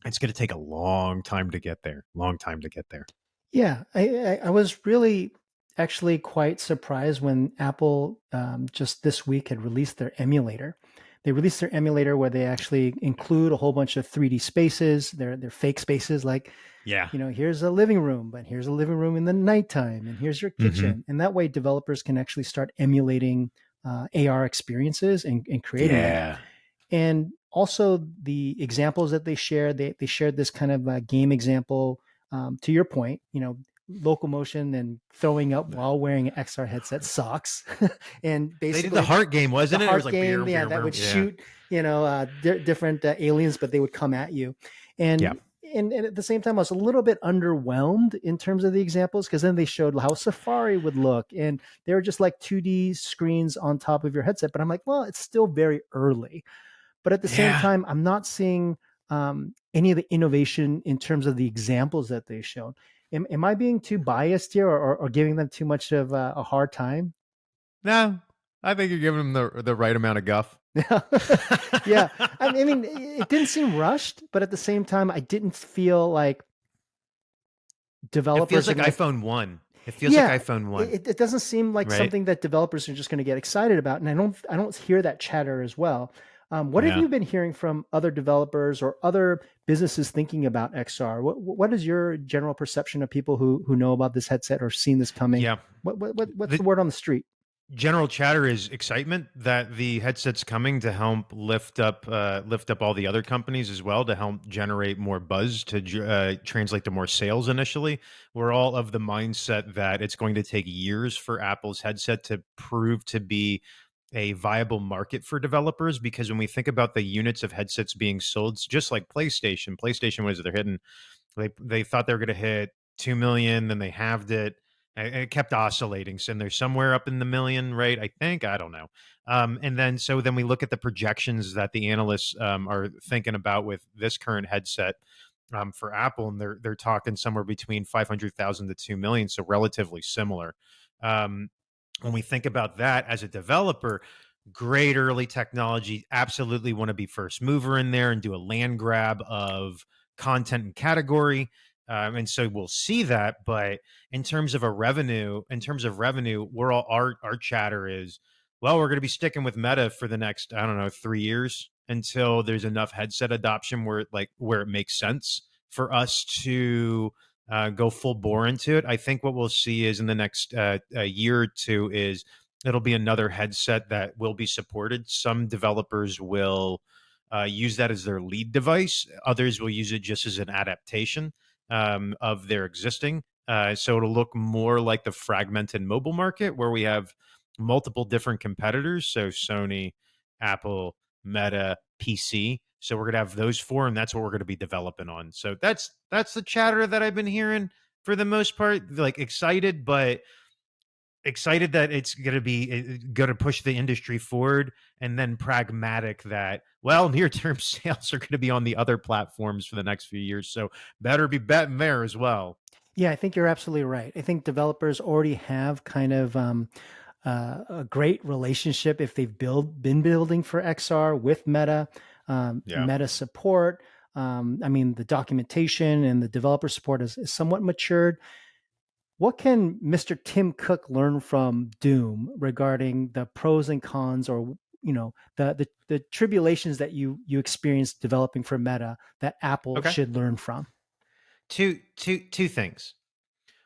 it's going to take a long time to get there. Long time to get there. Yeah, I was really actually quite surprised when Apple just this week had released their emulator. They released their emulator where they actually include a whole bunch of 3D spaces. They're fake spaces, like, Yeah. here's a living room, but here's a living room in the nighttime, and here's your kitchen. And that way, developers can actually start emulating AR experiences and creating them. Yeah. And also the examples that they shared, they shared this kind of game example, to your point, local motion and throwing up while wearing an XR headset sucks. And They basically did the heart game, the wasn't it? It heart was like game, beer, that would yeah. shoot, different aliens, but they would come at you. And, Yeah. and at the same time, I was a little bit underwhelmed in terms of the examples, because then they showed how Safari would look, and they were just like 2D screens on top of your headset. But I'm like, well, it's still very early. But at the same Yeah. time, I'm not seeing any of the innovation in terms of the examples that they've shown. Am I being too biased here, or giving them too much of a hard time? No, I think you're giving them the right amount of guff. Yeah. I mean, it didn't seem rushed, but at the same time, I didn't feel like It feels developers are like going to. iPhone 1. It feels like Yeah, iPhone 1, it doesn't seem like right? something that developers are just going to get excited about, and I don't hear that chatter as well. What have Yeah. you been hearing from other developers or other businesses thinking about XR? What is your general perception of people who know about this headset or seen this coming? Yeah. What's The the word on the street? general chatter is excitement that the headset's coming to help lift up all the other companies as well, to help generate more buzz, to translate to more sales initially. We're all of the mindset that it's going to take years for Apple's headset to prove to be a viable market for developers, because when we think about the units of headsets being sold, it's just like PlayStation was, they're hitting They thought they were going to hit 2 million, then they halved it, and it kept oscillating. So they're somewhere up in the million, right? I think, I don't know. And then so then we look at the projections that the analysts are thinking about with this current headset for Apple, and they're talking somewhere between 500,000 to 2 million, so relatively similar. Um, when we think about that as a developer, great early technology, absolutely want to be first mover in there and do a land grab of content and category. And so we'll see that. But in terms of revenue, we're all our chatter is, well, we're going to be sticking with Meta for the next, I don't know, 3 years until there's enough headset adoption where it makes sense for us to go full bore into it. I think what we'll see is in the next a year or two is it'll be another headset that will be supported. Some developers will use that as their lead device. Others will use it just as an adaptation of their existing. So it'll look more like the fragmented mobile market where we have multiple different competitors. So Sony, Apple, Meta, PC. So we're gonna have those four, and that's what we're gonna be developing on. So that's the chatter that I've been hearing for the most part. Like excited that it's going to push the industry forward, and then pragmatic that, well, near term sales are going to be on the other platforms for the next few years, so better be betting there as well. Yeah, I think you're absolutely right. I think developers already have kind of a great relationship if they've been building for XR with Meta, Yeah. Meta support. I mean, the documentation and the developer support is somewhat matured. What can Mr. Tim Cook learn from Doom regarding the pros and cons, or the tribulations that you experienced developing for Meta that Apple Okay. should learn from? Two things.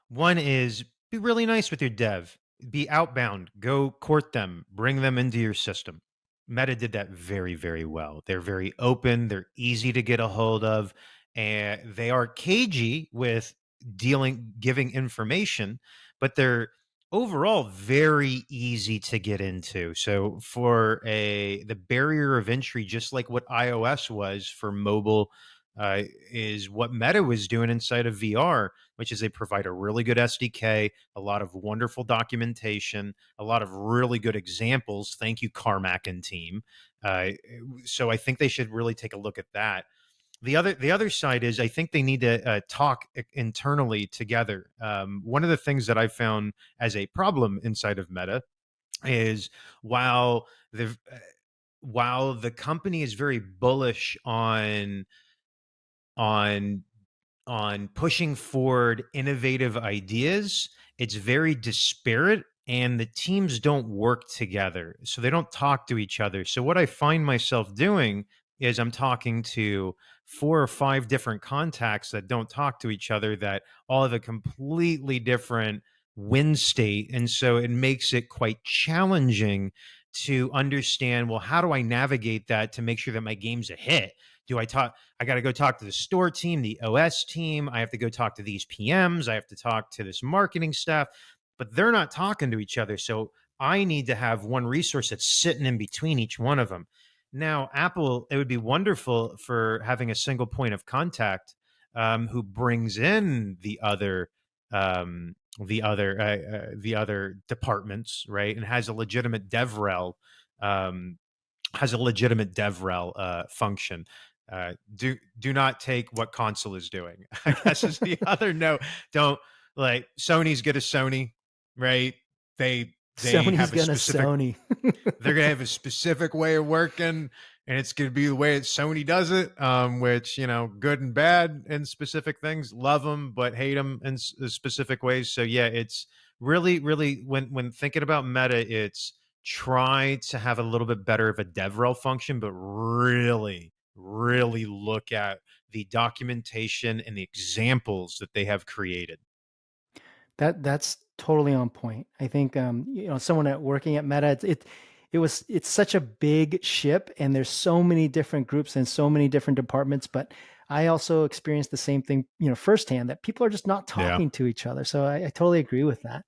One is be really nice with your dev. Be outbound. Go court them. Bring them into your system. Meta did that very, very well. They're very open. They're easy to get a hold of, and they are cagey with giving information, but they're overall very easy to get into. So for the barrier of entry, just like what iOS was for mobile, is what Meta was doing inside of VR, which is they provide a really good SDK, a lot of wonderful documentation, a lot of really good examples. Thank you, Carmack and team. Uh, so I think they should really take a look at that. The other side is I think they need to talk internally together. One of the things that I found as a problem inside of Meta is while the while the company is very bullish on pushing forward innovative ideas, it's very disparate and the teams don't work together. So they don't talk to each other. So what I find myself doing is I'm talking to 4 or 5 different contacts that don't talk to each other that all have a completely different win state. And so it makes it quite challenging to understand, well, how do I navigate that to make sure that my game's a hit? Do I talk I got to go talk to the store team, the OS team. I have to go talk to these PMs. I have to talk to this marketing staff, but they're not talking to each other. So I need to have one resource that's sitting in between each one of them. Now, Apple, it would be wonderful for having a single point of contact who brings in the other departments, right, and has a legitimate DevRel um, function. Do not take what console is doing. I guess is the other note. Don't like Sony's good as Sony, right? They Sony's have a gonna specific Sony. they're gonna have a specific way of working, and it's gonna be the way that Sony does it. Which good and bad in specific things. Love them, but hate them in specific ways. So yeah, it's really, really when thinking about Meta, it's try to have a little bit better of a DevRel function, but really, really look at the documentation and the examples that they have created. That's totally on point. I think someone working at Meta, it's such a big ship, and there's so many different groups and so many different departments. But I also experienced the same thing, firsthand, that people are just not Yeah, talking to each other. So I totally agree with that.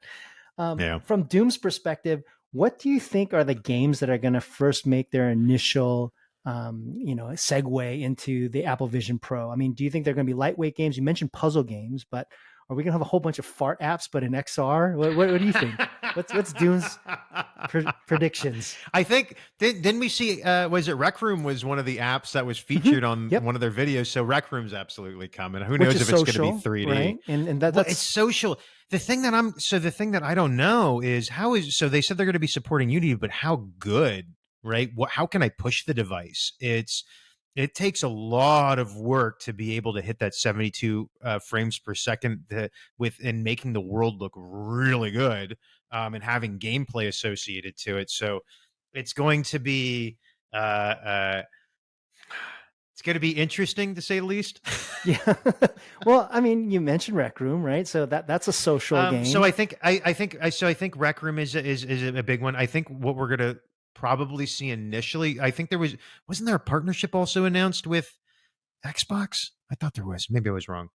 yeah. From Doom's perspective, what do you think are the games that are going to first make their initial a segue into the Apple Vision Pro? I mean, do you think they're going to be lightweight games? You mentioned puzzle games, but are we going to have a whole bunch of fart apps, but in XR? What do you think? What's Dune's predictions? I think didn't we see? Was it Rec Room was one of the apps that was Mm-hmm. featured on Yep. one of their videos? So Rec Room's absolutely coming. Who Which knows is if it's going to be social, 3D? right? And Well, it's that's social. The thing that I don't know is how is so they said they're going to be supporting Unity, but how good, right? How can I push the device? It takes a lot of work to be able to hit that 72 frames per second and making the world look really good, and having gameplay associated to it. So it's going to be uh, uh, it's going to be interesting to say the least. yeah. Well, I mean, you mentioned Rec Room, right? So that's a social So game. I think Rec Room is a big one. I think what we're gonna probably see initially. I think wasn't there a partnership also announced with Xbox? I thought there was. Maybe I was wrong.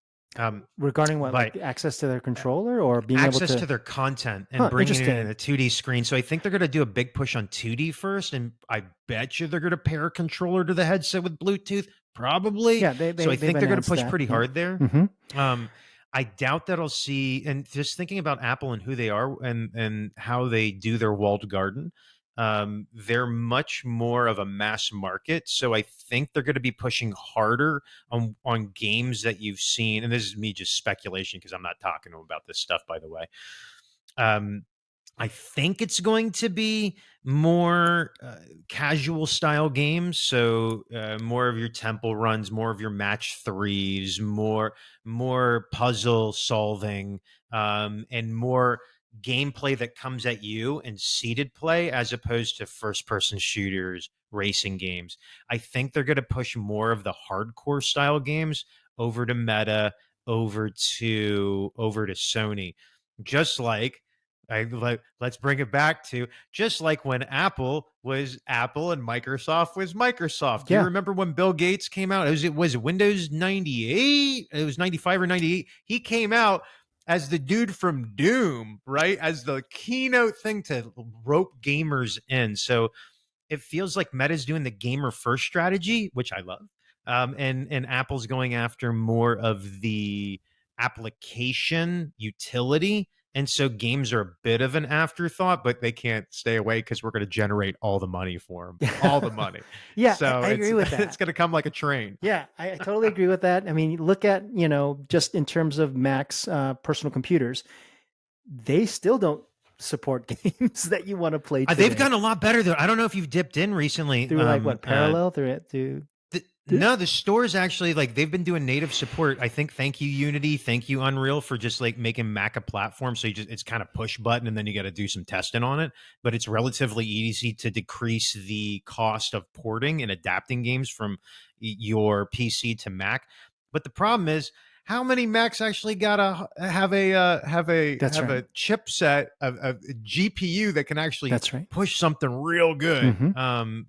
Regarding what, But like access to their controller or being able access to? to their content and Huh, bringing it in interesting. a 2D screen. So I think they're going to do a big push on 2D first, and I bet you they're going to pair a controller to the headset with Bluetooth, probably. Yeah, So I they've think they're going to announced push that. pretty Yeah. hard there. Hmm. Um, I doubt that I'll see, and just thinking about Apple and who they are and how they do their walled garden. They're much more of a mass market, so I think they're going to be pushing harder on games that you've seen. And this is me just speculation because I'm not talking to them about this stuff, by the way. Um, I think it's going to be more casual style games, so more of your temple runs, more of your match threes, more puzzle solving, and more gameplay that comes at you and seated play as opposed to first person shooters, racing games. I think they're going to push more of the hardcore style games over to Meta, over to Sony, just like let's bring it back to just like when Apple was Apple and Microsoft was Microsoft. Do you Yeah, remember when Bill Gates came out? It was Windows 98? It was 95 or 98. He came out as the dude from Doom, right? As the keynote thing to rope gamers in. So it feels like Meta's doing the gamer first strategy, which I love. And Apple's going after more of the application utility. And so games are a bit of an afterthought, but they can't stay away because we're going to generate all the money for them, all the money. yeah, So I it's agree with it's that. going to come like a train. Yeah, I totally agree with that. I mean, look at, just in terms of Mac's personal computers, they still don't support games that you want to play They've today gotten a lot better though. I don't know if you've dipped in recently. through like what parallel through it to. No, the stores actually like they've been doing native support. I think thank you Unity, thank you Unreal for just like making Mac a platform. So it's kind of push button and then you got to do some testing on it. But it's relatively easy to decrease the cost of porting and adapting games from your PC to Mac. But the problem is how many Macs actually gotta That's have right. a chipset of a GPU that can actually That's right. push something real good. Hmm.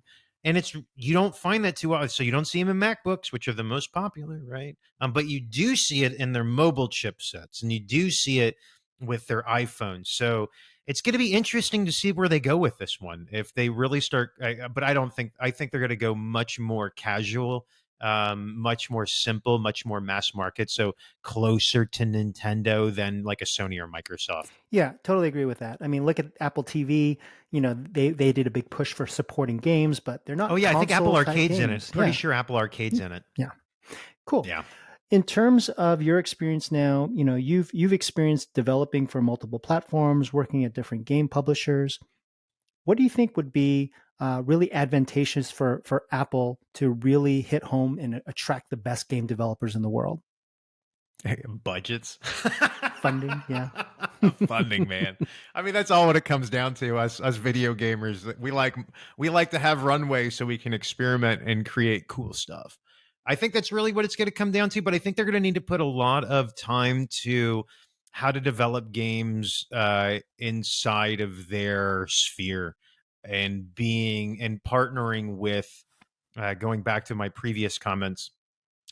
And you don't find that too often. So you don't see them in MacBooks, which are the most popular, right? But you do see it in their mobile chipsets, and you do see it with their iPhones. So it's going to be interesting to see where they go with this one. If they really start, but I think they're going to go much more casual, much more simple, much more mass market. So closer to Nintendo than like a Sony or Microsoft. Yeah, totally agree with that. I mean, look at Apple TV. They did a big push for supporting games, but they're Oh not yeah, I think Apple console type Arcade's in it. games. Pretty Yeah, sure Apple Arcade's in it. yeah, cool. Yeah. In terms of your experience now, you've experienced developing for multiple platforms, working at different game publishers. What do you think would be really advantageous for Apple to really hit home and attract the best game developers in the world? Budgets. Funding, yeah. Funding, man. I mean, that's all what it comes down to. Us video gamers, we like to have runway so we can experiment and create cool stuff. I think that's really what it's going to come down to. But I think they're going to need to put a lot of time to how to develop games inside of their sphere, and partnering with. Going back to my previous comments,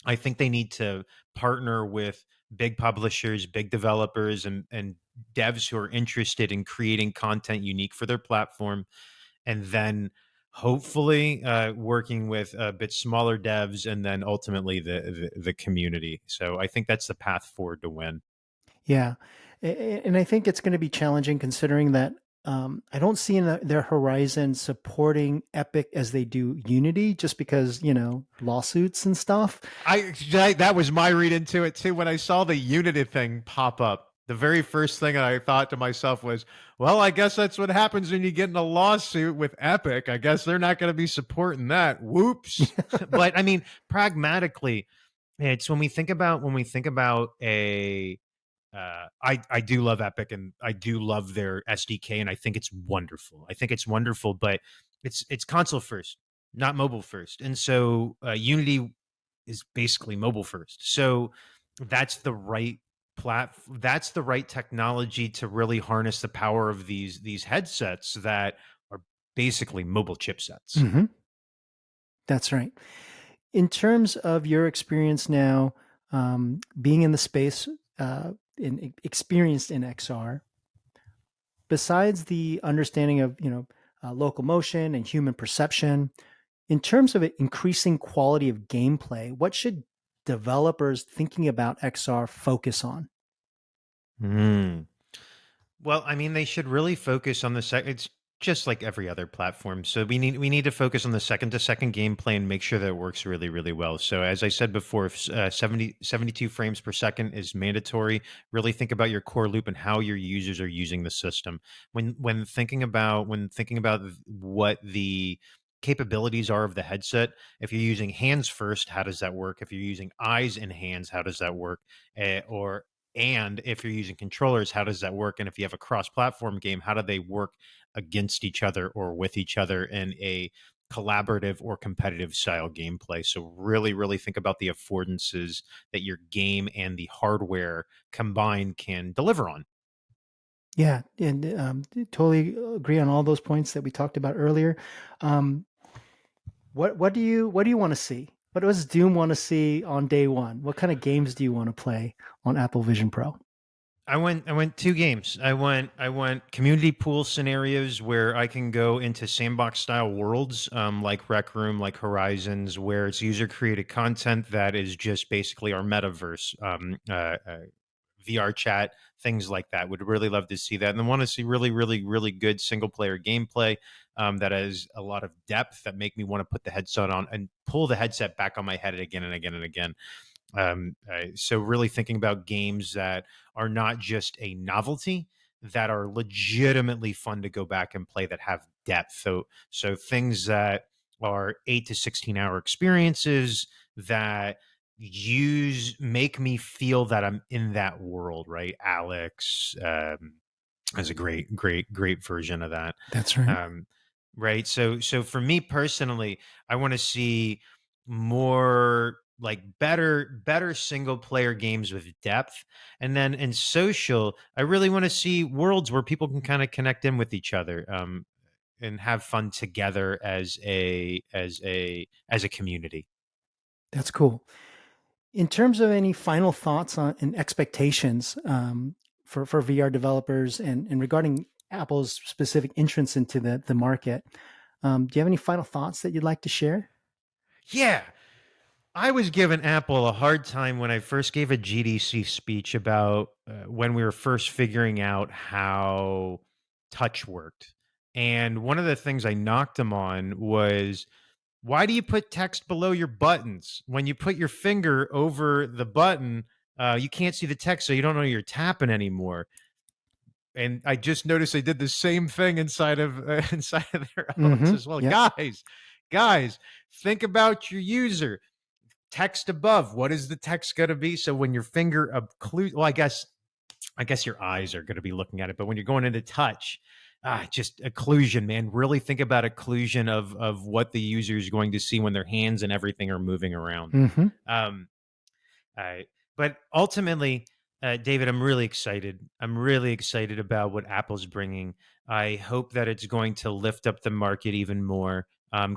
I think they need to partner with big publishers, big developers, and devs who are interested in creating content unique for their platform, and then hopefully working with a bit smaller devs and then ultimately the community. So I think that's the path forward to win. Yeah, and I think it's going to be challenging considering that I don't see in their horizon supporting Epic as they do Unity, just because lawsuits and stuff. That was my read into it too. When I saw the Unity thing pop up, the very first thing I thought to myself was, well, I guess that's what happens when you get in a lawsuit with Epic. I guess they're not going to be supporting that. Whoops. But I mean, pragmatically, it's when we think about a I do love Epic and I do love their SDK and I think it's wonderful. I think it's wonderful, but it's console first, not mobile first, and so Unity is basically mobile first. So that's the right that's the right technology to really harness the power of these headsets that are basically mobile chipsets. Hmm. That's right. In terms of your experience now, being in the space, experienced in XR, besides the understanding of local motion and human perception, in terms of increasing quality of gameplay, what should developers thinking about XR focus on? Mm. Well, I mean, they should really focus on the It's just like every other platform. So we need to focus on the second to second gameplay and make sure that it works really really well. So as I said before, if 72 frames per second is mandatory. Really think about your core loop and how your users are using the system. When thinking about what the capabilities are of the headset, if you're using hands first, how does that work? If you're using eyes and hands, how does that work? Or and if you're using controllers, how does that work? And if you have a cross platform game, how do they work against each other or with each other in a collaborative or competitive style gameplay? So, really, really think about the affordances that your game and the hardware combined can deliver on. Yeah, and totally agree on all those points that we talked about earlier. Um, what do you want to see? What does Doom want to see on day one? What kind of games do you want to play on Apple Vision Pro? I went two games. I went community pool scenarios where I can go into sandbox style worlds, like Rec Room, like Horizons, where it's user created content that is just basically our metaverse, VR chat, things like that. Would really love to see that, and then want to see really, really, really good single player gameplay that has a lot of depth that make me want to put the headset on and pull the headset back on my head again and again and again. So really thinking about games that are not just a novelty, that are legitimately fun to go back and play, that have depth. So things that are 8 to 16 hour experiences that make me feel that I'm in that world, right? Alex is a great version of that. That's right. Um, right. So for me personally, I want to see more like better single player games with depth. And then in social, I really want to see worlds where people can kind of connect in with each other, and have fun together as a community. That's cool. In terms of any final thoughts on and expectations for VR developers and regarding Apple's specific entrance into the market, do you have any final thoughts that you'd like to share? Yeah. I was giving Apple a hard time when I first gave a GDC speech about when we were first figuring out how touch worked. And one of the things I knocked them on was, why do you put text below your buttons? When you put your finger over the button, you can't see the text, so you don't know you're tapping anymore. And I just noticed they did the same thing inside of inside of their OS Mm-hmm. as well. Yep. Guys, think about your user. Text above. What is the text going to be? So when your finger occludes, well, I guess your eyes are going to be looking at it, but when you're going into touch, just occlusion, man. Really think about occlusion of what the user is going to see when their hands and everything are moving around. Mm-hmm. Um, I, but ultimately, David, I'm really excited. I'm really excited about what Apple's bringing. I hope that it's going to lift up the market even more.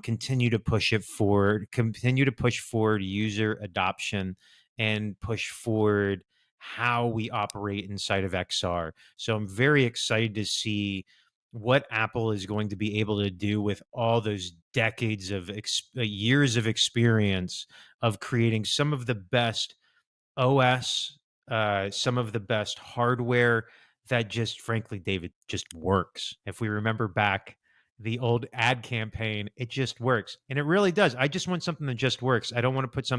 Continue to push it forward. Continue to push forward user adoption and push forward how we operate inside of XR. So I'm very excited to see what Apple is going to be able to do with all those decades of years of experience of creating some of the best OS, some of the best hardware that just frankly, David, just works. If we remember back the old ad campaign, it just works. And it really does. I just want something that just works. I don't want to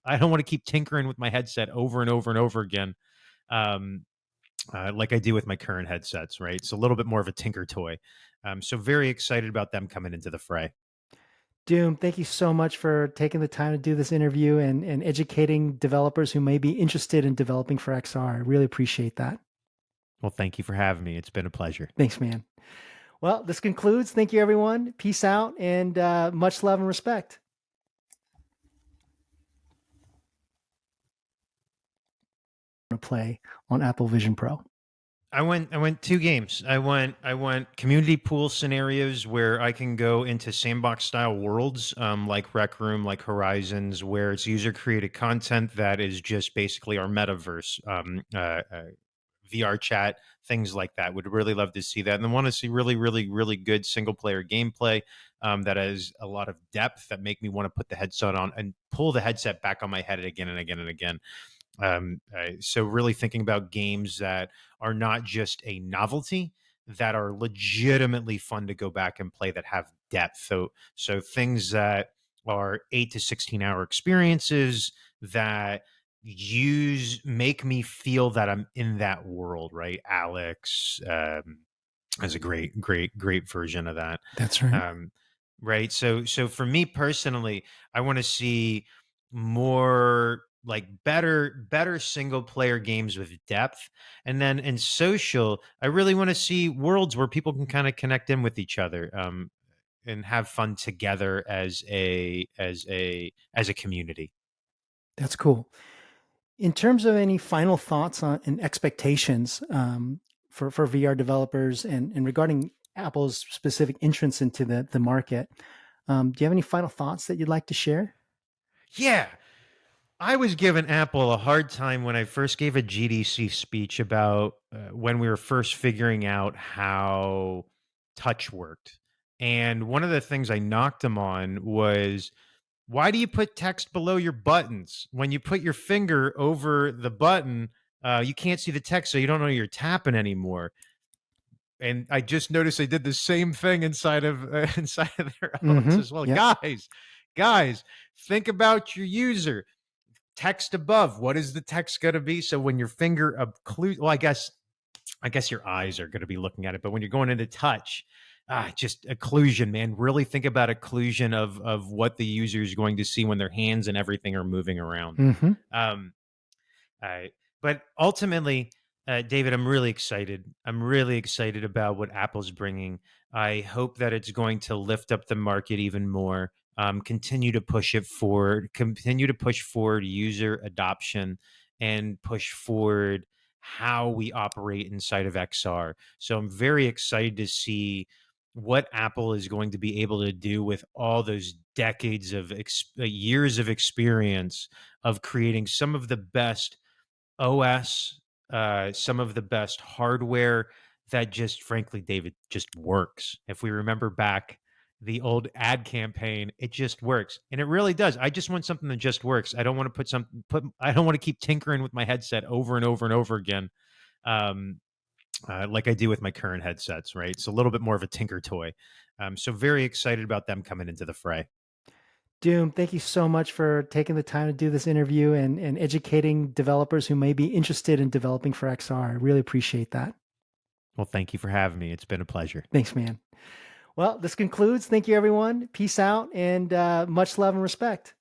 I don't want to keep tinkering with my headset over and over and over again. Um, like I do with my current headsets, right? It's a little bit more of a tinker toy. So very excited about them coming into the fray. Doom, thank you so much for taking the time to do this interview and educating developers who may be interested in developing for XR. I really appreciate that. Well, thank you for having me. It's been a pleasure. Thanks, man. Well, this concludes. Thank you, everyone. Peace out and much love and respect. Play on Apple Vision Pro. I went two games. I went community pool scenarios where I can go into sandbox style worlds, like Rec Room, like Horizons, where it's user created content that is just basically our metaverse, VR chat, things like that. Would really love to see that, and then want to see really good single player gameplay that has a lot of depth that make me want to put the headset on and pull the headset back on my head again and again and again. So really thinking about games that are not just a novelty, that are legitimately fun to go back and play, that have depth. So things that are 8 to 16 hour experiences that make me feel that I'm in that world, right? Alex is a great version of that. That's right. Right. So for me personally, I want to see more like better single player games with depth. And then in social, I really want to see worlds where people can kind of connect in with each other, and have fun together as a community. That's cool. In terms of any final thoughts on and expectations for VR developers and regarding Apple's specific entrance into the market, do you have any final thoughts that you'd like to share? Yeah. I was giving Apple a hard time when I first gave a GDC speech about when we were first figuring out how touch worked. And one of the things I knocked them on was, why do you put text below your buttons? When you put your finger over the button, you can't see the text, so you don't know you're tapping anymore. And I just noticed they did the same thing inside of inside of their OS as well. Yep. Guys, think about your user. Text above. What is the text going to be? So when your finger occludes, well, I guess your eyes are going to be looking at it, but when you're going into touch, just occlusion, man. Really think about occlusion of what the user is going to see when their hands and everything are moving around. Mm-hmm. Um, but ultimately, David, I'm really excited. I'm really excited about what Apple's bringing. I hope that it's going to lift up the market even more. Continue to push it forward. Continue to push forward user adoption and push forward how we operate inside of XR. So I'm very excited to see what Apple is going to be able to do with all those decades of years of experience of creating some of the best OS, some of the best hardware that just frankly, David, just works. If we remember back the old ad campaign, it just works. And it really does. I just want something that just works. I don't want to I don't want to keep tinkering with my headset over and over and over again. Um, like I do with my current headsets, right? It's a little bit more of a tinker toy. So very excited about them coming into the fray. Doom, thank you so much for taking the time to do this interview and educating developers who may be interested in developing for XR. I really appreciate that. Well, thank you for having me. It's been a pleasure. Thanks, man. Well, this concludes. Thank you, everyone. Peace out and much love and respect.